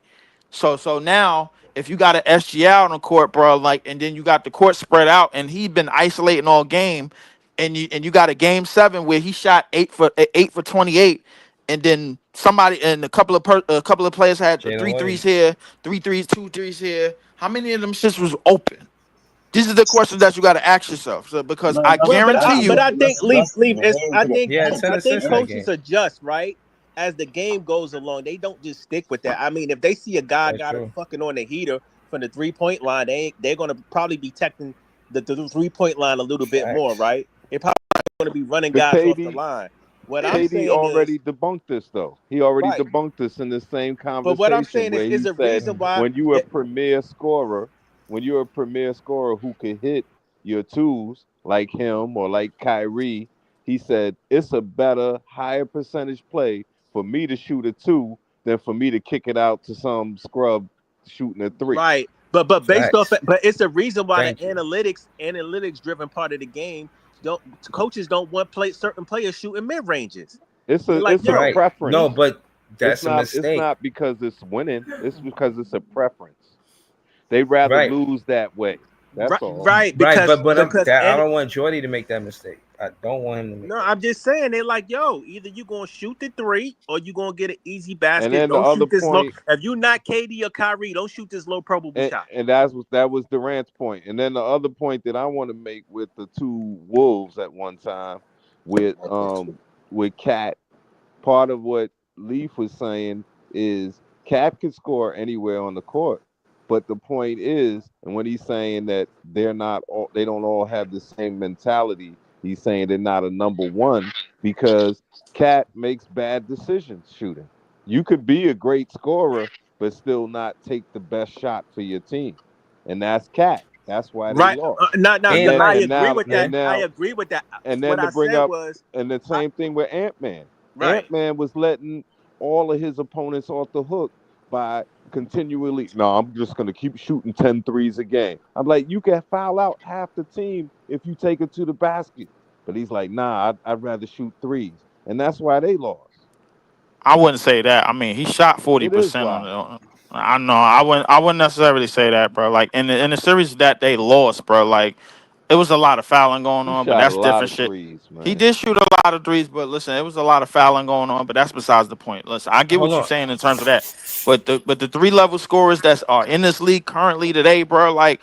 So now if you got an SGA on the court, bro, like, and then you got the court spread out, and he been isolating all game, and you got a game 7 where he shot 8 for 28, and then somebody and a couple of players had Jalen three threes Williams. here, 3 threes, 2 threes here. How many of them shits was open? These are the questions that you got to ask yourself. So because No, I Well, guarantee but you, I think leave the is game to the He had 10 I point. think assists in that coaches game. adjust right as the game goes along. They don't just stick with that. I mean, if they see a guy That's got it true. fucking on the heater from the 3-point line, they're gonna probably be testing the 3-point line a little bit more, Facts. right? They're probably gonna be running the guys off the KD line. What I'm KD saying is already debunked this though. He already right, debunked this in the same but what I'm conversation saying where is he a said reason why. when you a premier scorer, who can hit your twos like him or like Kyrie, he said it's a better, higher percentage play for me to shoot a 2 than for me to kick it out to some scrub shooting a 3. Right. But based off Facts. but it's the reason why the Thank you. analytics driven part of the game don't coaches don't want certain players shooting mid ranges. They're like, It's a yo, Right. No, preference. but that's a It's mistake. not because it's winning. It's because it's a preference. They rather Right. lose that way. That's all. right, Right. because I don't want Jordy to make that mistake. I don't want him to make no, that I'm mistake. just saying they're like, yo, either you gonna shoot the 3 or you gonna get an easy And basket. then the Don't other shoot this low. point, If you not KD or Kyrie, don't shoot this low probable shot. and that was Durant's point. And then the other point that I want to make with the two Wolves at one time with Cat, part of what Leaf was saying is Cat can score anywhere on the court. But the point is, and when he's saying that they don't all have the same mentality, he's saying they're not a number one because Cat makes bad decisions shooting. You could be a great scorer, but still not take the best shot for your team. And that's Cat. That's why they Right. lost. No, And I like, agree with that. and I agree with that. And What then to I bring said up, was and the same thing with Ant-Man. right. Ant-Man was letting all of his opponents off the hook by continually, no, I'm just going to keep shooting 10 threes a game. I'm like, you can foul out half the team if you take it to the basket. But he's like, nah, I'd rather shoot threes. And that's why they lost. I wouldn't say that. I mean, he shot It is 40% on why. it. I know. I wouldn't necessarily say that, bro. Like in the series that they lost, bro. Like it was a lot of fouling going He on, but shot a that's lot different of shit. threes, He man. did shoot a lot of threes, but listen, it was a lot of fouling going on, but that's besides the point. Listen, I get hold what you're on. saying in terms of that, but the 3-level scorers that are in this league currently today, bro, like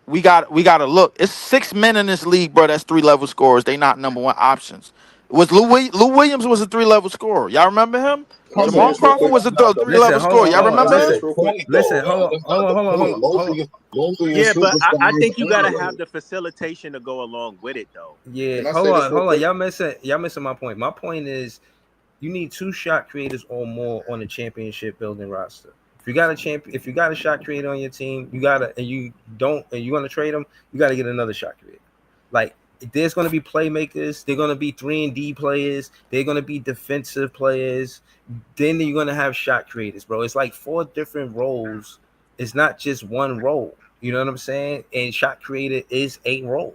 we got to look. It's 6 men in this league, bro. That's 3-level scorers. They not number one options. Was Lou Williams was a 3-level scorer? Y'all remember him? Can I say Jamal this real Crawford quick? was a Not the 3-level scorer. Y'all Can I remember say him? this real quick? Listen, That's not the point. Most of your Yeah, but I superstars think you gotta are have the facilitation to go along with it though. Yeah, Can I say this real hold on. quick? Y'all missing my point. My point is you need 2 shot creators or more on the championship building roster. If you got a shot creator on your team, you want to trade them, you gotta get another shot creator. Like there's gonna be playmakers, they're gonna be 3-and-D players, they're gonna be defensive players, then you're gonna have shot creators, bro. It's like 4 different roles. It's not just one role. You know what I'm saying? And shot creator is a role.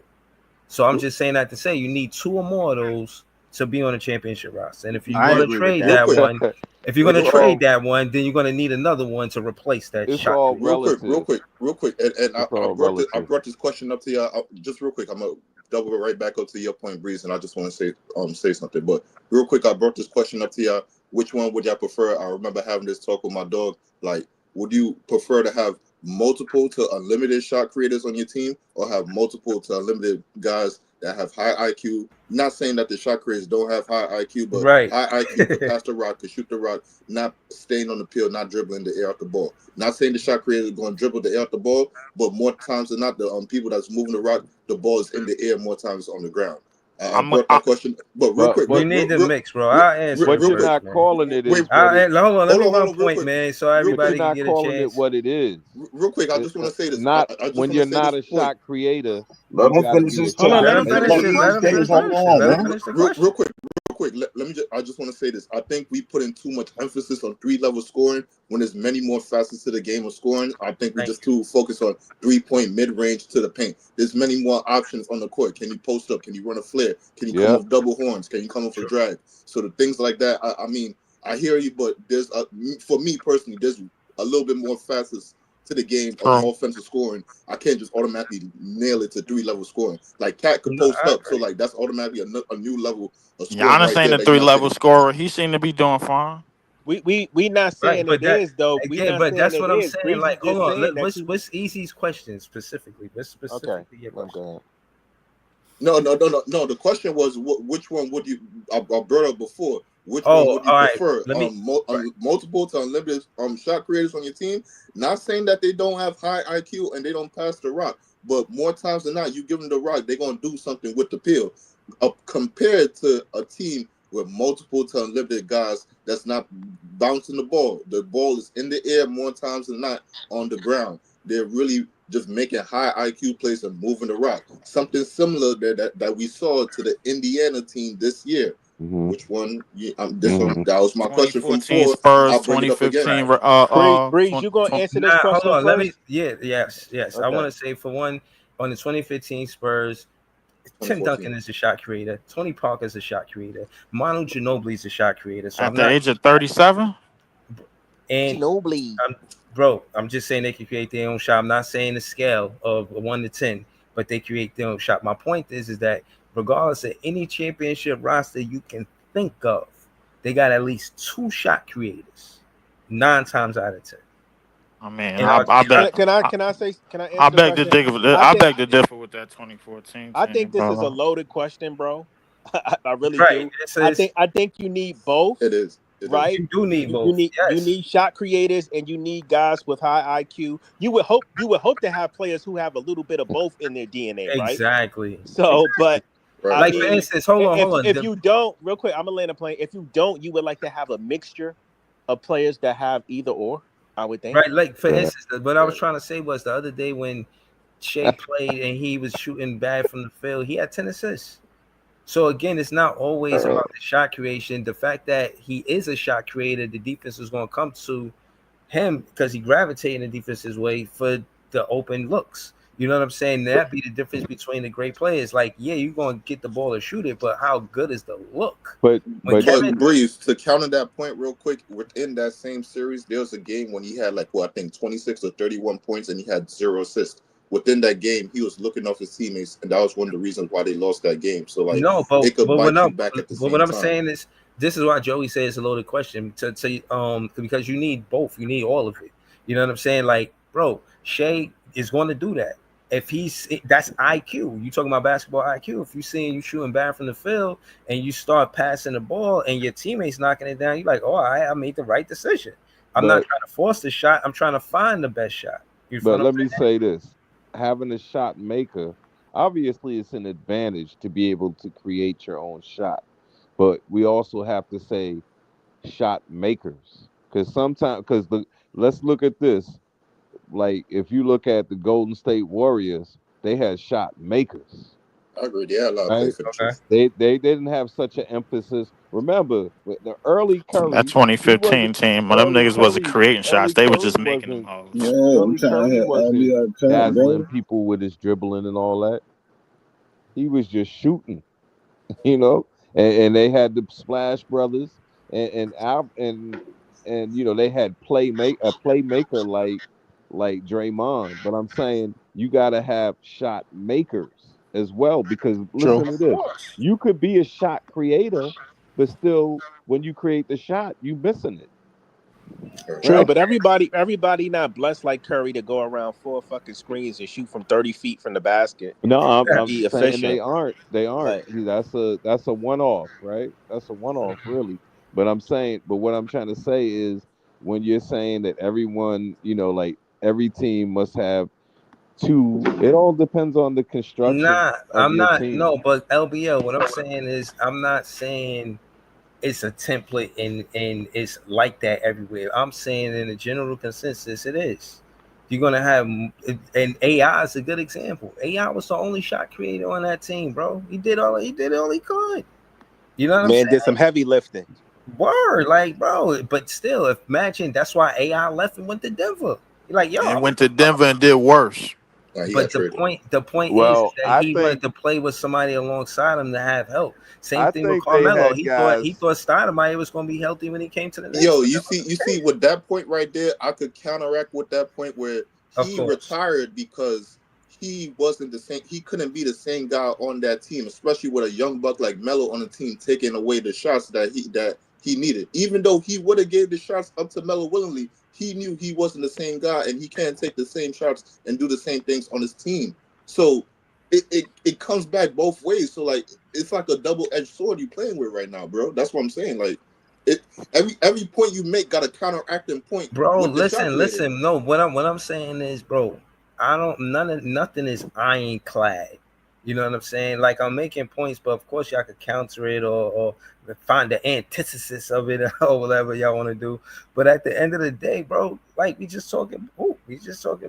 So I'm just saying that to say you need 2 or more of those to be on a championship roster. And if you're I going to agree with trade that. Real that quick. one, if you're going it's to Real quick. trade all that one, then you're going to need another one to replace that it's shot all creator. Real quick. relative. And It's I all brought relative. this question up to you just real quick. I'm gonna double it right back up to your point, Breeze, and I just want to say something. But real quick, I brought this question up to y'all. Which one would y'all prefer? I remember having this talk with my dog. Like, would you prefer to have multiple to unlimited shot creators on your team, or have multiple to unlimited guys that have high IQ? Not saying that the shot creators don't have high IQ, but Right. high IQ could pass the rock, could shoot the rock, not staying on the field, not dribbling the air out the ball. Not saying the shot creators are going to dribble the air out the ball, but more times than not, the people that's moving the rock, the ball is in the air more times on the ground. I brought that question, but real quick, You need the mix, bro. I'll answer but it you're first, not man. calling it is. Hold on, let me hold run on, real point, quick. man, so But everybody you're can not get a calling it chance. what it is. Real quick, I just want to say this. Not I just when want you're to say not this a point. shot creator. Let him you gotta finish be a his Hold on, shot let him maker. finish it. Let him finish the question. Let him finish the question. Real quick. Let me I just want to say this. I think we put in too much emphasis on 3-level scoring when there's many more facets to the game of scoring. I think we just too focused on 3-point mid-range to the paint. There's many more options on the court. Can you post up? Can you run a flare? Can you come off double horns? Can you come off a drag? So the things like that. I mean, I hear you, but there's for me personally, there's a little bit more facets to the game of offensive scoring. I can't just automatically nail it to 3-level scoring. Like Cat could post up, so like that's automatically a new level of scoring Giannis right ain't there. a 3-level scorer. He seemed to be doing fine. We not saying But it is though. We again, not but saying that's it what I'm is. saying. Breezy Like, hold just on, saying that what's Easy's question specifically? What's specifically your question? No. The question was, which one would you? I brought up before. Which one Oh, would you all right. prefer? Let me. Multiple to unlimited shot creators on your team. Not saying that they don't have high IQ and they don't pass the rock, but more times than not, you give them the rock, they're gonna do something with the pill. Compared to a team with multiple to unlimited guys that's not bouncing the ball. The ball is in the air more times than not on the ground. They're really just making high IQ plays and moving the rock. Something similar that we saw to the Indiana team this year. Which one? That was my question from 2014 before. Spurs, I'll bring it up again. 2015. Breeze, you gonna answer this Nah, question hold on. first? Yes. Okay. I want to say for one, on the 2015 Spurs, Tim Duncan is a shot creator. Tony Parker is a shot creator. Manu Ginobili is a shot creator. So At the age of 37? And Ginobili. Bro, I'm just saying they can create their own shot. I'm not saying the scale of 1 to 10, but they create their own shot. My point is that regardless of any championship roster you can think of, they got at least 2 shot creators 9 times out of 10. I mean, I bet. Can I answer I the beg to question? differ. I beg to differ with that 2014 I team. think this is a loaded question, bro. I really Right. do. I think you need both. It is. Right? You do need both. You Yes. need shot creators and you need guys with high IQ. You would hope to have players who have a little bit of both in their DNA, right? Exactly. So, but I Like mean, for instance, hold on. If you don't, real quick, I'm gonna land a plane. If you don't, you would like to have a mixture of players that have either or. I would think. Right, like for instance, what I was trying to say was the other day when Shea played and he was shooting bad from the field, he had 10 assists. So again, it's not always about the shot creation. The fact that he is a shot creator, the defense is going to come to him because he gravitated the defense's way for the open looks. You know what I'm saying? That be the difference between the great players. Like, yeah, you're going to get the ball and shoot it, but how good is the look? But Breeze, to counter that point real quick, within that same series, there was a game when he had I think 26 or 31 points and he had 0 assists. Within that game, he was looking off his teammates, and that was one of the reasons why they lost that game. So it could bite you back at the same time. What I'm saying is, this is why Joey says it's a loaded question because you need both, you need all of it. You know what I'm saying? Like, bro, Shea is going to do that. If that's IQ. You talking about basketball IQ. If you seeing you shooting bad from the field and you start passing the ball and your teammates knocking it down, you're like, oh, I made the right decision. I'm not trying to force the shot. I'm trying to find the best shot. But let me say this: having a shot maker, obviously, it's an advantage to be able to create your own shot. But we also have to say shot makers, because let's look at this. Like if you look at the Golden State Warriors, they had shot makers. I agree. They had a lot of play Right? for the truth. They didn't have such an emphasis. Remember, with the early That Curry, 2015 team, when them niggas wasn't creating shots, Early they were Curry just making them wasn't hoes. I'm Early trying to Curry hit wasn't LB chat, dazzling bro. people with his dribbling and all that. He was just shooting, you know. And they had the Splash Brothers and they had a playmaker like Draymond. But I'm saying you gotta have shot makers. as well. Because True. listen to this, you could be a shot creator, but still, when you create the shot, you missing it, True, right? but everybody not blessed like Curry to go around 4 fucking screens and shoot from 30 feet from the basket No, and I'm be saying they efficient. aren't. They aren't. Like, That's a one off, right? That's a one off, really. But I'm saying, but what I'm trying to say is, when you're saying that everyone, like every team must have two, it all depends on the construction Nah, of I'm your not. team. No, but LBL, what I'm saying is, I'm not saying it's a template and it's like that everywhere. I'm saying in the general consensus, it is. You're gonna have, and AI is a good example. AI was the only shot creator on that team, bro. He did all he could. You know what I'm man saying? did some heavy lifting. Word, like, bro. But still, imagine that's why AI left and went to Denver. You're like, yo, And went to Denver and did worse. He got but the traded. point is Well, that he wanted to play with somebody alongside him to have help. Same I thing with think they Carmelo. had He thought guys. Stoudemire was going to be healthy when he came to the Knicks, Yo, but that you see, with that point right there, I could counteract with that point where of he course. retired because he wasn't the same. He couldn't be the same guy on that team, especially with a young buck like Melo on the team taking away the shots that he needed. Even though he would have gave the shots up to Melo willingly, he knew he wasn't the same guy, and he can't take the same shots and do the same things on his team. So it comes back both ways. So like it's like a double edged sword you playing with right now, bro. That's what I'm saying. Like it every point you make got a counteracting point Bro, with the shot listen, creator. listen. No, what I'm saying is, bro, I don't nothing is ironclad. You know what I'm saying? Like, I'm making points, but of course y'all could counter it or find the antithesis of it or whatever y'all want to do. But at the end of the day, bro, like, we just talking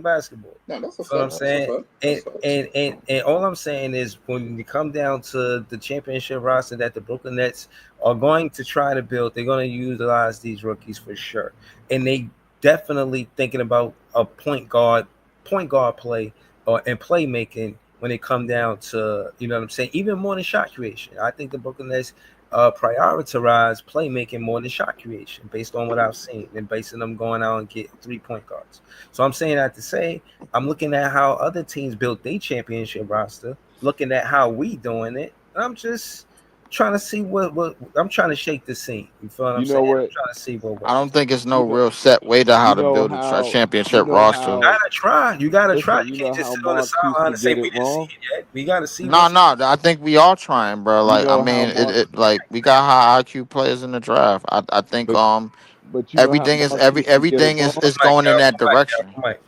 basketball. No, that's a You know what I'm fact. That's a saying? fact. And That's a fact. and and all I'm saying is, when you come down to the championship roster that the Brooklyn Nets are going to try to build, they're going to utilize these rookies for sure, and they definitely thinking about a point guard play or and playmaking when it come down to, you know what I'm saying, even more than shot creation. I think the Brooklyn Nets prioritize playmaking more than shot creation based on what I've seen and based on them going out and get 3 point guards. So I'm saying that to say, I'm looking at how other teams built their championship roster, looking at how we doing it. I'm just trying to see what I'm trying to shake the scene. You feel what I'm You saying? know I'm what? trying to see what I works. don't think it's no You know. real set way to how You to know build a how. You championship know You roster. how. gotta try. You gotta try. Listen. You You know can't just how sit on the Mark sideline Cuban and say did we it didn't see wrong. it yet. We gotta see No, what's. no, I think we are trying, bro. You Like, I know how mean, Mark. like, we got high IQ players in the draft. I think But you know how Mark used to get it everything wrong. is Mike, going in yo, that Mike, yo, direction. Mike.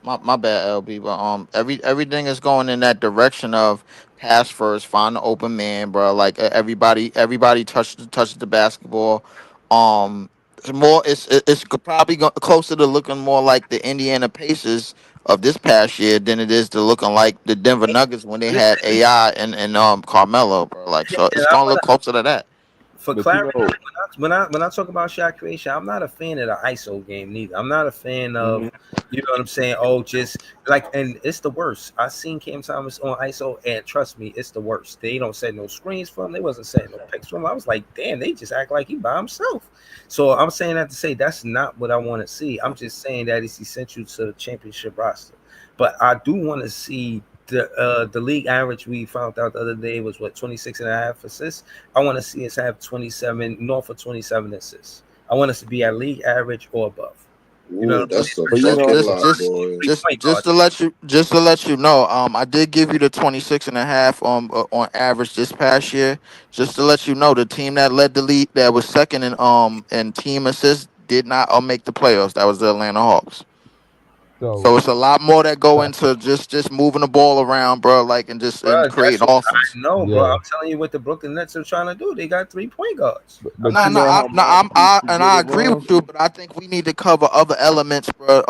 My bad, LB, but everything is going in that direction of pass first, find the open man, bro. Like, everybody touches the basketball. It's more it's probably closer to looking more like the Indiana Pacers of this past year than it is to looking like the Denver Nuggets when they had Listen, AI and Carmelo, bro. Like, so and it's I gonna look wanna, closer to that. for But you clarity, know. when I talk about shot creation, I'm not a fan of the ISO game neither. I'm not a fan of, Mhm. you know what I'm saying. Oh, just like, and it's the worst. I seen Cam Thomas on ISO, and trust me, it's the worst. They don't set no screens for him. They wasn't setting no picks for him. I was like, damn, they just act like he by himself. So I'm saying that to say that's not what I want to see. I'm just saying that it's essential to the championship roster. But I do want to see the league average we found out the other day was what, 26 and a half assists. I want to see us have 27, north of 27 assists. I want us to be at league average or above. You know what Ooh, I'm saying? that's a For But you sure. fucking know. lot, boy. Three point Just guards. to let you know, I did give you the 26 and a half on average this past year. Just to let you know, the team that led the league, that was second in team assists, did not make the playoffs. That was the Atlanta Hawks. So So it's a lot more that go into just moving the ball around, bro, like, and Bro, that's creating what offense. I know, bro. yeah, I'm telling you what the Brooklyn Nets are trying to do. They got 3 point guards. I'm But not you No, know saying how Mark used to get I it agree wrong. with you, but I think we need to cover other elements, bro.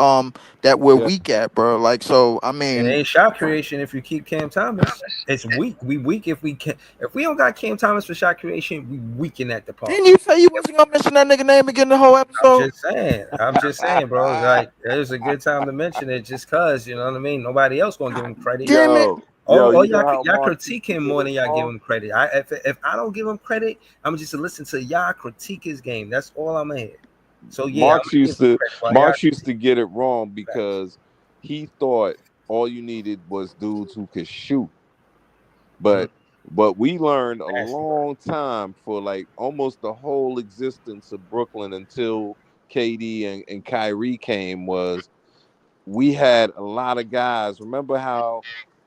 That we're Yeah. weak at, bro. Like, so I it mean, ain't shot creation if you keep Cam Thomas. It's weak. We weak if we can. If we don't got Cam Thomas for shot creation, we weak in that department. didn't you say you wasn't gonna mention that nigga name again the whole I'm episode? just saying. I'm just saying, bro. Like, there's a good time to mention it, just cause, you know what I mean. Nobody else gonna give him credit. Damn it! Oh, You know y'all, how y'all Mark used critique to him get more it than y'all give wrong. him credit. If I don't give him credit, I'm just to listen to y'all critique his game. That's all I'm gonna hear. So yeah, I'm Marx gonna give used him to credit while y'all Marx used to critique get it wrong facts. because he thought all you needed was dudes who could shoot. But we learned a long time for like almost the whole existence of Brooklyn until KD and Kyrie came was we had a lot of guys. Remember how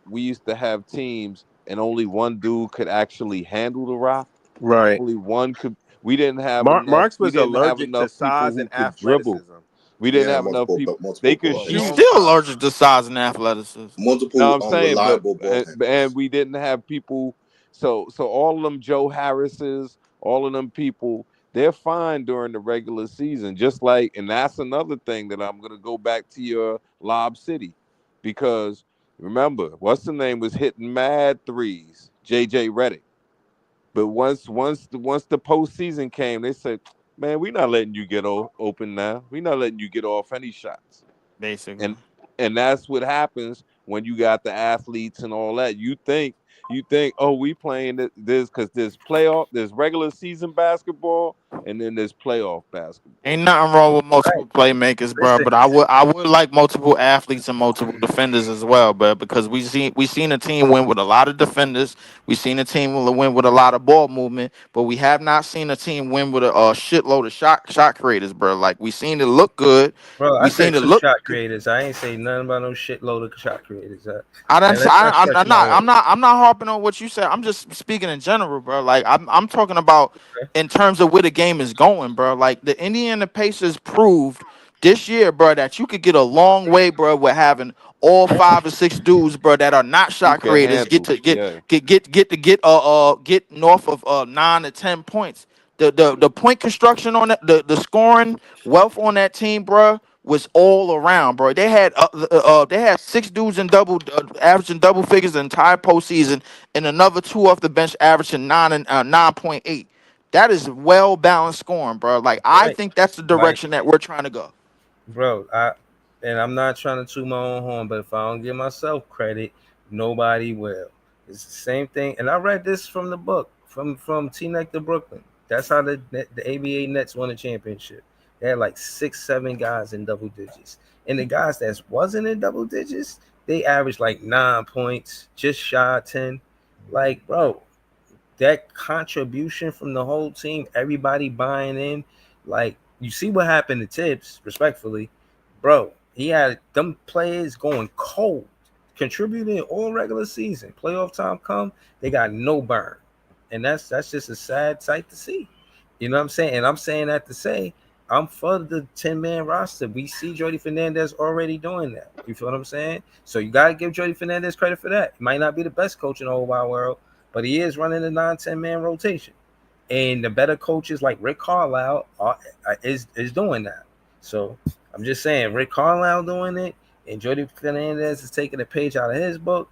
we used to have teams and only one dude could actually handle the rock? Right. Only one could. We didn't have enough. Marks We was didn't have allergic to enough people size who and could dribble. athleticism. We He didn't had have enough people. They multiple could ball He's shoot. handlers, still allergic to size and athleticism. No, multiple I'm saying, but unreliable ball and handlers. we didn't have people. So all of them Joe Harrises, all of them people, they're fine during the regular season. Just like, and that's another thing that I'm gonna go back to your Lob City, because remember, what's the name was hitting mad threes, JJ Redick. But once the postseason came, they said, "Man, we're not letting you get open now. We're not letting you get off any shots." Basically. And that's what happens when you got the athletes and all that. You think, oh, we playing this because there's regular season basketball, and then there's playoff Ain't basketball. nothing wrong with multiple Right. playmakers, bro. Listen, But I would like multiple athletes and multiple defenders as well, but because we seen a team win with a lot of defenders, we seen a team win with a lot of ball movement, but we have not seen a team win with a shitload of shot creators, bro. Like we seen it look good, bro, I we said seen it two look. shot creators. I ain't say nothing about no shitload of shot creators. I don't. And let's not stretch I'm my not. I'm words. not. I'm not harping on what you said. I'm just speaking in general, bro. Like I'm talking about Okay? in terms of where the game is going, bro. Like the Indiana Pacers proved this year, bro, that you could get a long way, bro, with having all 5 or 6 dudes, bro, that are not Who shot can creators get handle? to Yeah. get north of 9 to 10 points. The point construction on it, the scoring wealth on that team, bro, was all around, bro. They had 6 dudes in averaging double figures the entire postseason, and another 2 off the bench averaging 9.8. That is well balanced scoring, bro. Like I Right. think that's the Like, direction that we're trying to go. bro, and I'm not trying to toot my own horn, but if I don't give myself credit, nobody will. It's the same thing. And I read this from the book from T Neck to Brooklyn. That's how the ABA Nets won a championship. They had like 6, 7 guys in double digits, and the guys that wasn't in double digits, they averaged like 9 points, just shy of 10. Like, bro, that contribution from the whole team, everybody buying in. Like, you see what happened to Tibbs, respectfully, bro. He had them players going cold, contributing all regular season. Playoff time come, they got no burn, and that's just a sad sight to see. You know what I'm saying? And I'm saying that to say I'm for the 10-man roster. We see Jordy Fernandez already doing that. You feel what I'm saying? So you gotta give Jordy Fernandez credit for that. He might not be the best coach in the whole wide world, but he is running a 9-10 man rotation. And the better coaches like Rick Carlisle is doing that. So I'm just saying, Rick Carlisle doing it, and Jordy Fernandez is taking a page out of his book.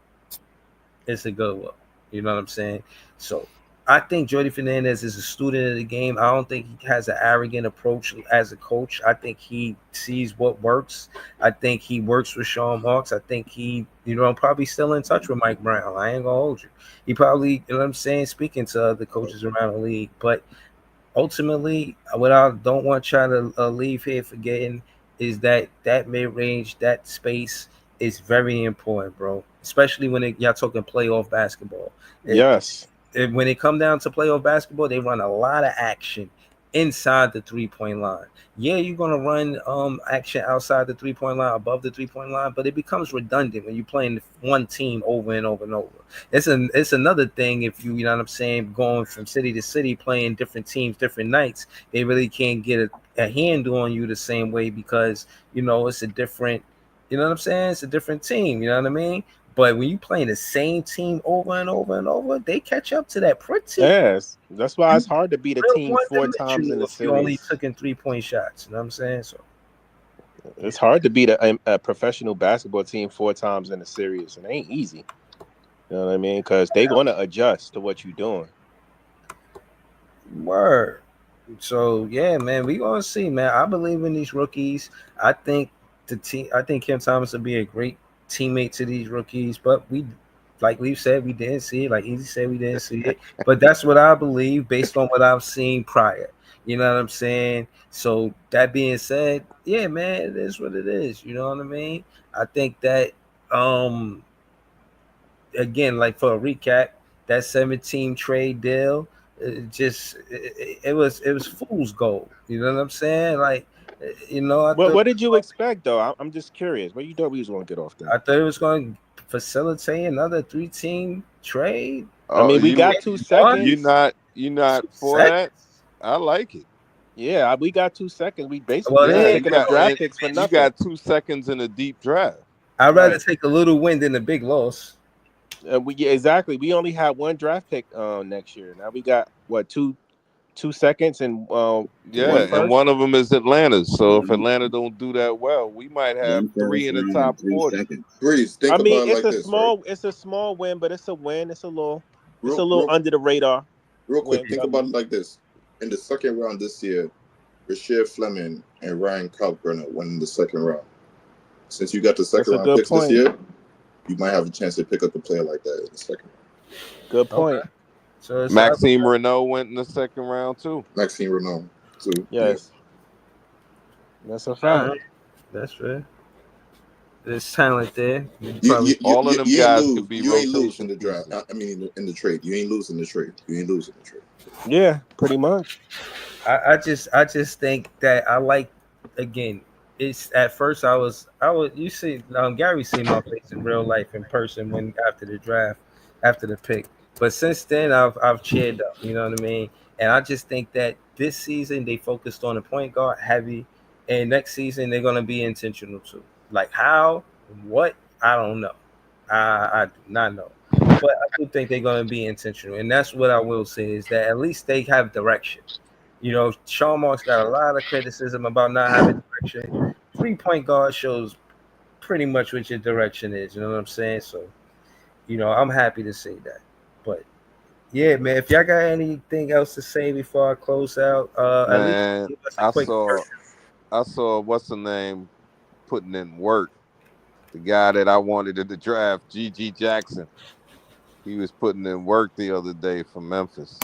It's a good one. You know what I'm saying? So I think Jordy Fernandez is a student of the game. I don't think he has an arrogant approach as a coach. I think he sees what works. I think he works with Sean Marks. I think he, probably still in touch with Mike Brown. I ain't gonna hold you. He probably, you know what I'm saying, speaking to other coaches around the league. But ultimately, what I don't want y'all to leave here forgetting is that mid range, that space is very important, bro. Especially when y'all talking playoff basketball. Yes. When it come down to playoff basketball, they run a lot of action inside the 3-point line. Yeah, you're gonna run action outside the 3-point line, above the 3-point line, but it becomes redundant when you're playing one team over and over and over. It's another thing if you know what I'm saying, going from city to city, playing different teams, different nights. They really can't get a handle on you the same way because it's a different. You know what I'm saying? It's a different team. You know what I mean? But when you playing the same team over and over and over, they catch up to that pretty. Yes. That's why You it's hard to beat a real team one 4 times in dimensional a if you only series. took in 3-point shots. You know what I'm saying? So It's hard to beat a professional basketball team 4 times in a series. It ain't easy. You know what I mean? Because they're going to adjust to what you're doing. word. So yeah, man, we gonna see, man. I believe in these rookies. I think I think Kim Thomas will be a great teammate to these rookies. But like we said, we didn't see it. Like Easy said, we didn't see it. But that's what I believe based on what I've seen prior. You know what I'm saying? So that being said, yeah, man, it is what it is. You know what I mean? I think that again, like for a recap, that 7-team trade deal. It was fool's gold. You know what I'm saying? Like, I What did you expect though? I'm just curious. What you thought we was going to get off there? thought it was going to facilitate another 3-team trade. I mean, we got 2 seconds. You not for that? I like it. Yeah, we got 2 seconds. We basically taking the draft picks for nothing. You got 2 seconds in a deep draft. I'd rather take a little win than a big loss. Exactly. We only had 1 draft pick next year. Now we got what 2 seconds and and one of them is Atlanta's. So if Atlanta don't do that well, we might have 3 in the top 40. Breeze, think about it like this. It's a small win, but it's a win. It's a little under the radar. Real quick, think about it like this. In the second round this year, Rashid Fleming and Ryan Kalkbrenner went in the second round. Since you got the second round picks this year, you might have a chance to pick up a player like that in the second round. Good point. Okay. So Maxime Renault went in the second round too. Maxime Renault too. Yes. That's a fact. That's fair. There's talent there. All of them guys could be you ain't lose in the draft. I mean, in the trade. You ain't losing the trade. Yeah, pretty much. I just think that I like, again, it's at first I was you see Gary seen my face in real life in person when after the draft, after the pick. But since then I've cheered up, you know what I mean? And I just think that this season they focused on the point guard heavy, and next season they're gonna be intentional too. Like how, what, I don't know. I do not know. But I do think they're gonna be intentional. And that's what I will say is that at least they have direction. Sean Marks got a lot of criticism about not having direction. 3-point guard shows pretty much what your direction is. You know what I'm saying? So, I'm happy to say that. But yeah, man, if y'all got anything else to say before I close out, man, I saw what's the name putting in work. The guy that I wanted in the draft, G.G. Jackson. He was putting in work the other day for Memphis.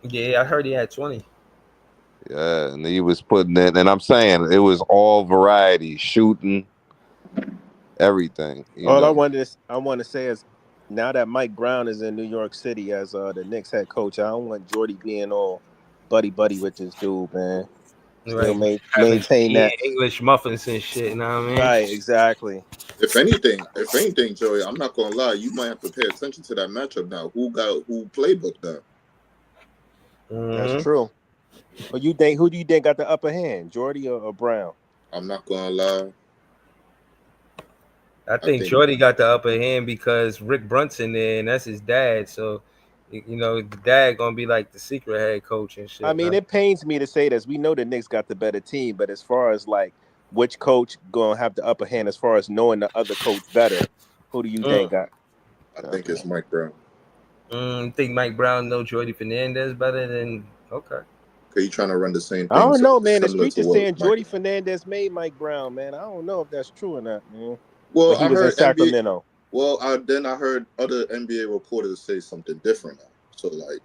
Yeah, I heard he had 20. Yeah, and he was putting it, and I'm saying it was all variety, shooting, everything. I want to say is now that Mike Brown is in New York City as the Knicks head coach, I don't want Jordy being all buddy with this dude, man. Still maintain that English muffins and shit. You know what I mean? Right, exactly. If anything, Joey, I'm not gonna lie, you might have to pay attention to that matchup now. Who playbook now? Mm-hmm. That's true. But who do you think got the upper hand, Jordy or Brown? I'm not gonna lie. I think Jordy got the upper hand because Rick Brunson there, and that's his dad. So, the dad gonna be like the secret head coach and shit. I mean, it pains me to say this. We know the Knicks got the better team, but as far as like which coach gonna have the upper hand, as far as knowing the other coach better, who do you think got? I think it's Mike Brown. Think Mike Brown know Jordy Fernandez better than okay. You trying to run the same thing? I don't know, man. The streets is saying Jordy Fernandez made Mike Brown, man. I don't know if that's true or not, man. Well, he was in Sacramento. Then I heard other NBA reporters say something different now. So, like,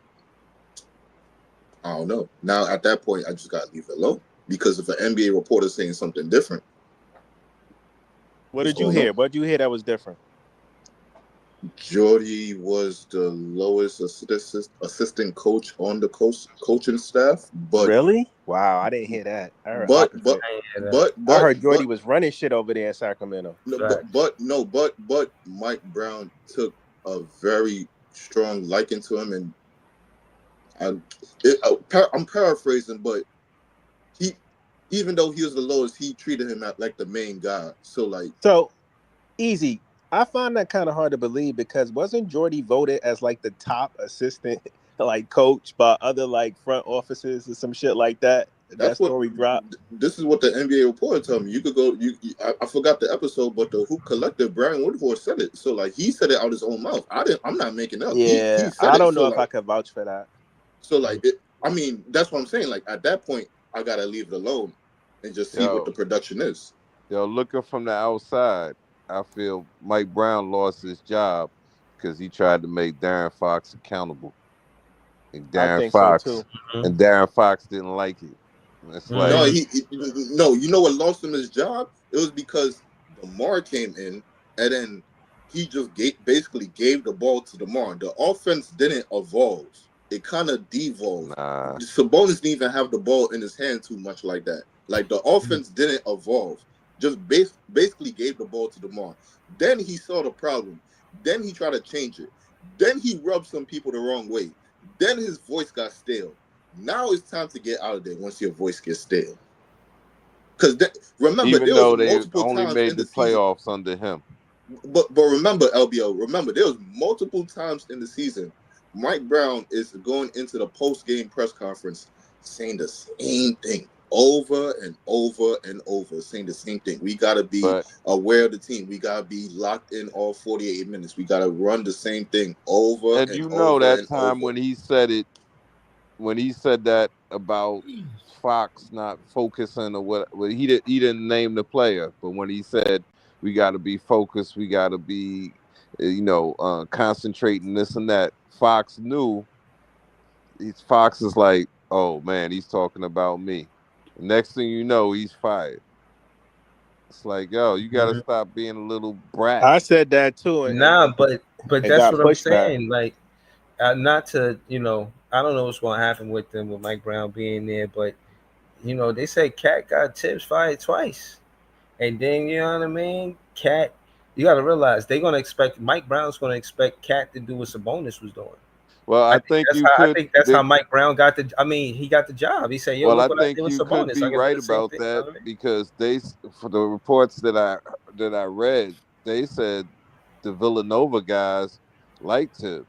I don't know. Now, at that point, I just got to leave it alone. Because if an NBA reporter is saying something different. What did you hear? What did you hear that was different? Jordy was the lowest assistant coach on the coaching staff. But really? Wow, I didn't hear that. I heard Jordy was running shit over there in Sacramento. But Mike Brown took a very strong liking to him, and I'm paraphrasing, but even though he was the lowest, he treated him like the main guy. So easy. I find that kind of hard to believe because wasn't Jordy voted as like the top assistant like coach by other like front offices or some shit like that? That story dropped. This is what the NBA reporter told me. You could go. I forgot the episode, but the Hoop Collective, Brian Woodford said it. So like he said it out his own mouth. I'm not making it up. Yeah, I don't know if I could vouch for that. So like, that's what I'm saying. Like at that point, I gotta leave it alone and just see what the production is. Looking from the outside, I feel Mike Brown lost his job because he tried to make Darren Fox accountable. And Darren Fox didn't like it. It's like, no, you know what lost him his job? It was because DeMar came in, and then he just basically gave the ball to DeMar. The offense didn't evolve. It kind of devolved. Nah. Sabonis didn't even have the ball in his hand too much like that. Like the offense didn't evolve. Just basically gave the ball to DeMar. Then he saw the problem. Then he tried to change it. Then he rubbed some people the wrong way. Then his voice got stale. Now it's time to get out of there once your voice gets stale. Because remember, Even there though was they multiple only times made in the the season. playoffs under him. But remember, LBO, remember, there was multiple times in the season Mike Brown is going into the post-game press conference saying the same thing over and over and over, saying the same thing. We got to be aware of the team. We got to be locked in all 48 minutes. We got to run the same thing over And and you know over that and time over. when he said it, when he said that about Fox not focusing or what, well, he didn't name the player, but when he said we got to be focused, we got to be, concentrating this and that, Fox knew. Fox is like, oh man, he's talking about me. Next thing you know, he's fired. It's like, yo, you got to stop being a little brat. I said that too, Nah, but it that's got what I'm pushed back. saying. Like, not to, I don't know what's going to happen with them with Mike Brown being there, but they say Cat got Tibbs fired twice, and then you know what I mean. Cat, you got to realize they're going to expect Mike Brown's going to expect Cat to do what Sabonis was doing. Well, I think that's how Mike Brown got the. I mean, he got the job. He said, "Yo, well, look I what I think did with you could Sabonis. be I can do right the same about thing." that because for the reports that I read, they said the Villanova guys liked Tibbs.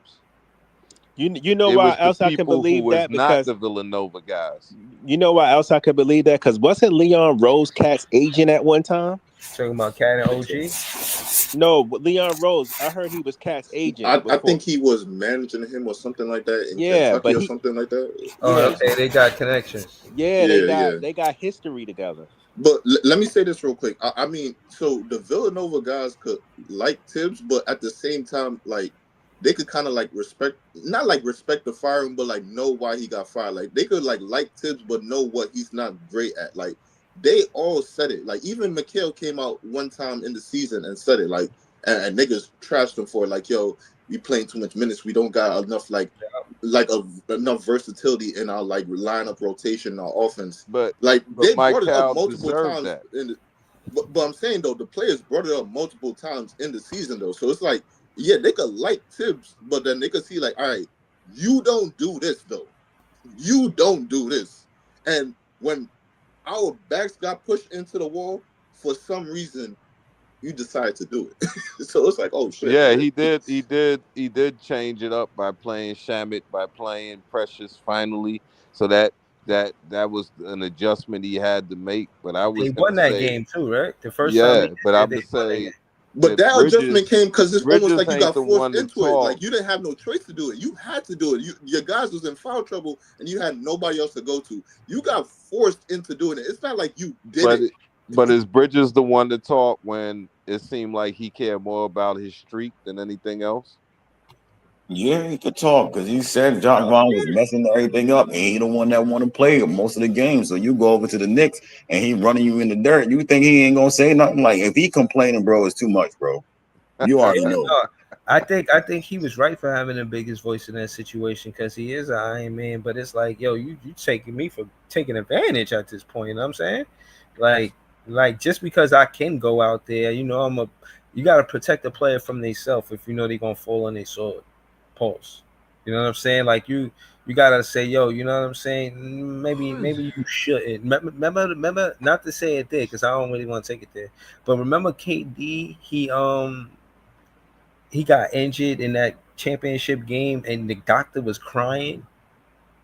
You know It why was the else I can people who believe was that? not Because the Villanova guys. you know why else I could believe that? Because wasn't Leon Rose Cat's agent at one time? Talking about Cat and OG. No, but Leon Rose. I heard he was Cat's agent I before. think he was managing him or something like that in Yeah, Kentucky but or something like that. Oh, yeah, okay, they got connections. yeah, Yeah. they got history together. But let me say this real quick. I mean, so the Villanova guys could like Tibbs, but at the same time, like they could kind of like not like respect the firing, but like know why he got fired. Like they could like Tibbs, but know what he's not great at. Like they all said it. Like even McHale came out one time in the season and said it. Like and niggas trashed him for it. Like, yo, we playing too much minutes. We don't got enough enough versatility in our like lineup rotation, our offense. But like they Mike brought it up Cal multiple deserved times. that. But I'm saying though, the players brought it up multiple times in the season though. So it's like, yeah, they could like Tibbs, but then they could see like, all right, you don't do this though. You don't do this. And when our backs got pushed into the wall, for some reason, you decide to do it. So it's like, oh shit. Yeah, Man. he did change it up by playing Shamit, by playing Precious finally. So that was an adjustment he had to make. But I was They gonna won that say, game too, right? The first time yeah, they but did I'm it, they gonna won that game. say But that adjustment came because it's almost like you ain't got the forced one to into it. talk. Like you didn't have no choice to do it. You had to do it. Your guys was in foul trouble and you had nobody else to go to. You got forced into doing it. It's not like you did it. But is Bridges the one to talk when it seemed like he cared more about his streak than anything else? Yeah, he could talk because he said Jock Vaughn was messing everything up, and he the one that want to play most of the games. So you go over to the Knicks, and he running you in the dirt. You think he ain't gonna say nothing? Like if he complaining, bro, it's too much, bro. You already know. No, I think he was right for having the biggest voice in that situation because he is an Iron Man. But it's like, yo, you taking me for taking advantage at this point. You know what I'm saying? Like just because I can go out there, you got to protect the player from themselves if you know they're gonna fall on their sword. Pulse. You know what I'm saying? Like you gotta say, yo, you know what I'm saying? Maybe you shouldn't. Remember, not to say it there because I don't really want to take it there. But remember, KD, he got injured in that championship game, and the doctor was crying.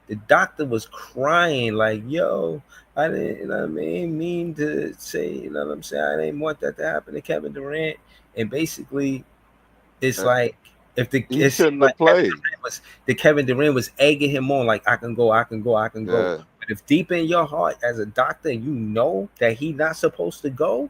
The doctor was crying like, yo, I didn't, you know what I mean to say, you know what I'm saying? I didn't want that to happen to Kevin Durant. And basically, it's like if he shouldn't have played. Kevin Durant was egging him on like I can go. Yeah. But if deep in your heart as a doctor you know that he's not supposed to go,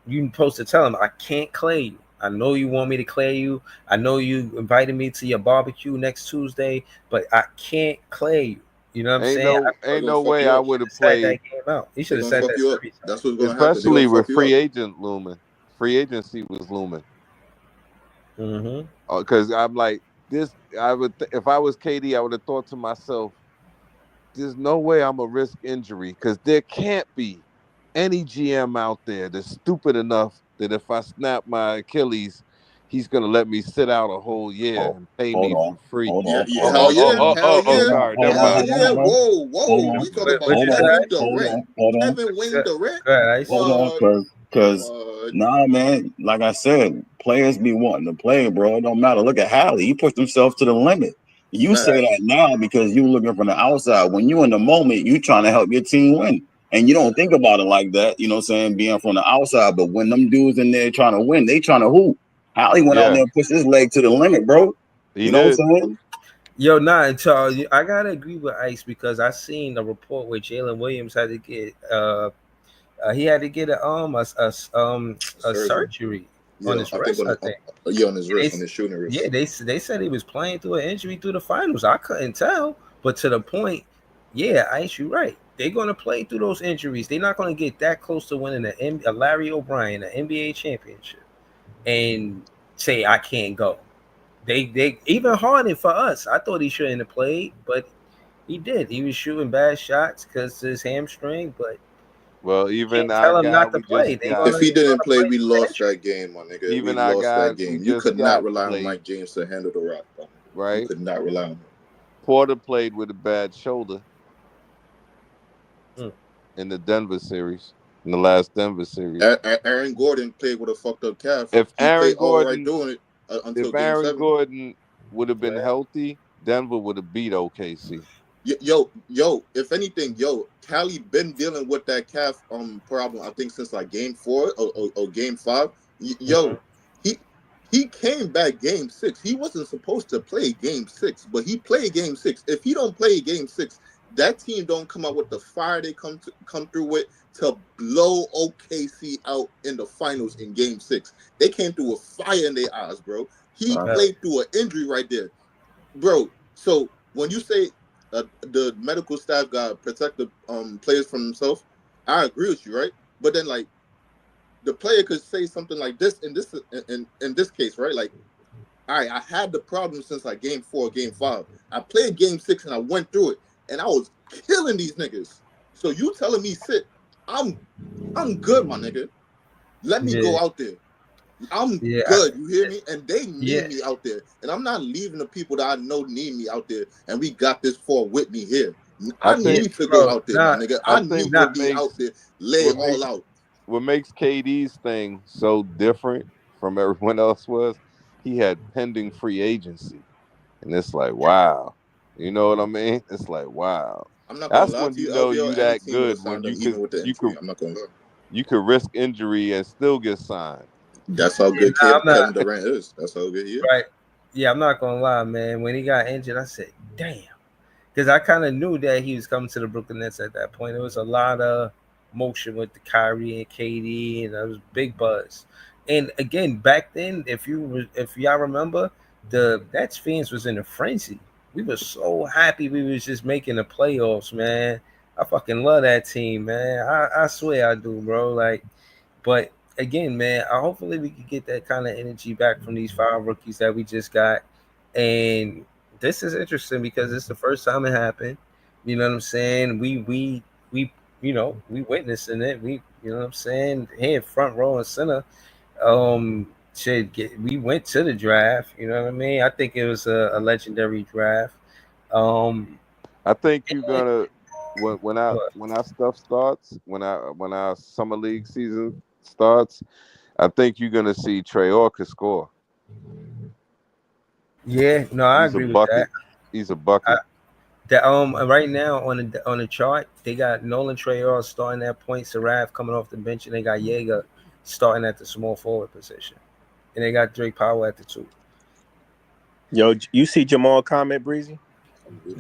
you're supposed to tell him, I can't clear you. I know you want me to clear you. I know you invited me to your barbecue next Tuesday, but I can't clear you. You know what I'm saying? Ain't no way I would have played. That game out. He should have said that series. That's what's going to happen. Especially with free agent looming. Free agency was looming. Mm-hmm. Because I'm like this. If I was KD, I would have thought to myself, "There's no way I'm gonna risk injury because there can't be any GM out there that's stupid enough that if I snap my Achilles, he's gonna let me sit out a whole year Oh, and pay hold me on, for free." hold Yeah, on, yeah, hold hell on, yeah, hold on, hell Oh, yeah, hold on, sorry, hold never on, hell mind. hold on, yeah. bro. Whoa, Hold whoa. on, We talking about What hold you on, said? Kevin hold Durant. on, hold on, Kevin Wayne Good, Durant. good, Ice. hold on, What? cause What? nah, man, like I said, players be wanting to play, bro. It don't matter. Look at Hallie. He pushed himself to the limit. You say Facts. that now because you looking from the outside. When you in the moment, you trying to help your team win. And you don't think about it like that, you know what I'm saying, being from the outside. But when them dudes in there trying to win, they trying to hoop. Hallie went out Yeah, there and pushed his leg to the limit, bro. he You know what did. I'm saying? Yo, nah, Charles, I gotta agree with Ice because I seen a report where Jalen Williams had to get he had to get a Surgery. surgery on Yeah, his I think wrist. on I the, think yeah, on his they wrist, on his shooting yeah wrist. they said he was playing through an injury through the finals. I couldn't tell, but to the point, yeah, Ice, you right. They're gonna play through those injuries. They're not gonna get that close to winning a Larry O'Brien, an NBA championship, and say I can't go. They even Harden for us. I thought he shouldn't have played, but he did. He was shooting bad shots because his hamstring, but Well, you even can't our tell him guy not to we play. just They got, If gonna he they're didn't gonna play, play we through the lost injury. that game, my nigga. We even our lost guy that we game. You just could not got rely on played, Mike James to handle the rock, my nigga. You right? could not rely on him. Porter played with a bad shoulder Mm. in the Denver series, in the last Denver series. Aaron Gordon played with a fucked up calf. If He played Aaron all right Gordon, doing it until if game Aaron 7. Gordon would have been Yeah. healthy, Denver would have beat OKC. Yo, if anything, Cali been dealing with that calf problem. I think since like game 4 or game 5. Mm-hmm. He he came back game 6. He wasn't supposed to play game 6, but he played game 6. If he don't play game 6, that team don't come out with the fire they come through with to blow OKC out in the finals in game 6. They came through with fire in their eyes, bro. He Right. Hell played through an injury right there, bro. So when you say the medical staff got protect the players from themselves, I agree with you, right? But then like the player could say something like this in this case, right? Like, all right, I had the problem since like game 4, game 5. I played game 6 and I went through it, and I was killing these niggas. So you telling me sit? I'm good, my nigga. Let me yeah, go out there. I'm yeah, good. You hear me? And they yeah, need me out there. And I'm not leaving the people that I know need me out there. And we got this for with me here. I I yeah, think need to go bro. out there, my Nah, nigga. I I think need to nah. be out there, lay what all makes out. what makes KD's thing so different from everyone else was he had pending free agency. And it's like, wow. You know what I mean? It's like, wow. I'm not gonna That's lie when to you you, know LVO. you Any that team would have good when signed him even with the injury. I'm not gonna lie. you could risk injury and still get signed. That's how Yeah, good nah, I'm not Kevin Durant is. That's how good he is. right. Yeah, I'm not gonna lie, man. When he got injured, I said, "Damn," because I kind of knew that he was coming to the Brooklyn Nets at that point. There was a lot of motion with the Kyrie and KD, and it was big buzz. And again, back then, if y'all remember, the Nets fans was in a frenzy. We were so happy we was just making the playoffs, man. I fucking love that team, man. I swear I do, bro. Like, but again, man, hopefully we can get that kind of energy back from these 5 rookies that we just got. And this is interesting because it's the first time it happened. You know what I'm saying? We we witnessing it. We you know what I'm saying? Here front row and center. We went to the draft. You know what I mean? I think it was a legendary draft. Um, I think you're and, gonna but when our stuff starts, when our summer league season starts, I think you're gonna see Trey Orca score. yeah, no, I He's a agree with that. bucket. He's a bucket. That right now on the chart they got Nolan Treyarch starting at point, Sarav coming off the bench, and they got Yeager starting at the small forward position, and they got Drake Powell at the 2. Yo, you see Jamal comment, Breezy?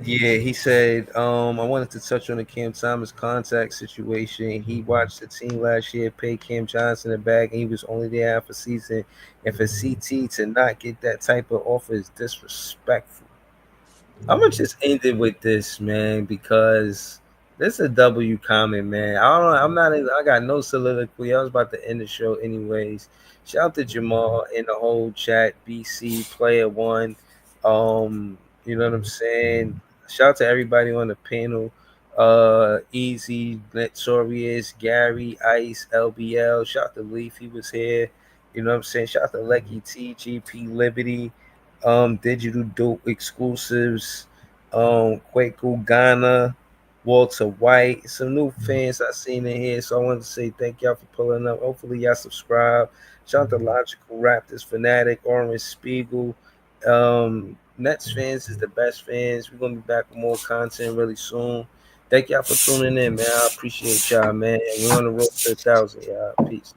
Yeah, he said, I wanted to touch on the Cam Thomas contact situation. He watched the team last year pay Cam Johnson a bag, and he was only there half a season. And for CT to not get that type of offer is disrespectful. I'm gonna just end it with this, man, because This is a W comment, man. I don't know. I'm not. I got no soliloquy. I was about to end the show anyways. Shout out to Jamal in the whole chat. BC Player One. You know what I'm saying. Shout out to everybody on the panel. Easy, Notorious, Gary, Ice, LBL. Shout out to Leaf. He was here. You know what I'm saying. Shout out to Lecky T, GP Liberty, Digital Dope Exclusives, Kwaku Ghana. Walter White, some new fans I seen in here. So I wanted to say thank y'all for pulling up. Hopefully y'all subscribe. Shout out to Logical Raptors Fanatic, Orange Spiegel. Nets fans is the best fans. We're gonna be back with more content really soon. Thank y'all for tuning in, man. I appreciate y'all, man. We're on the road to 1,000, y'all. Peace.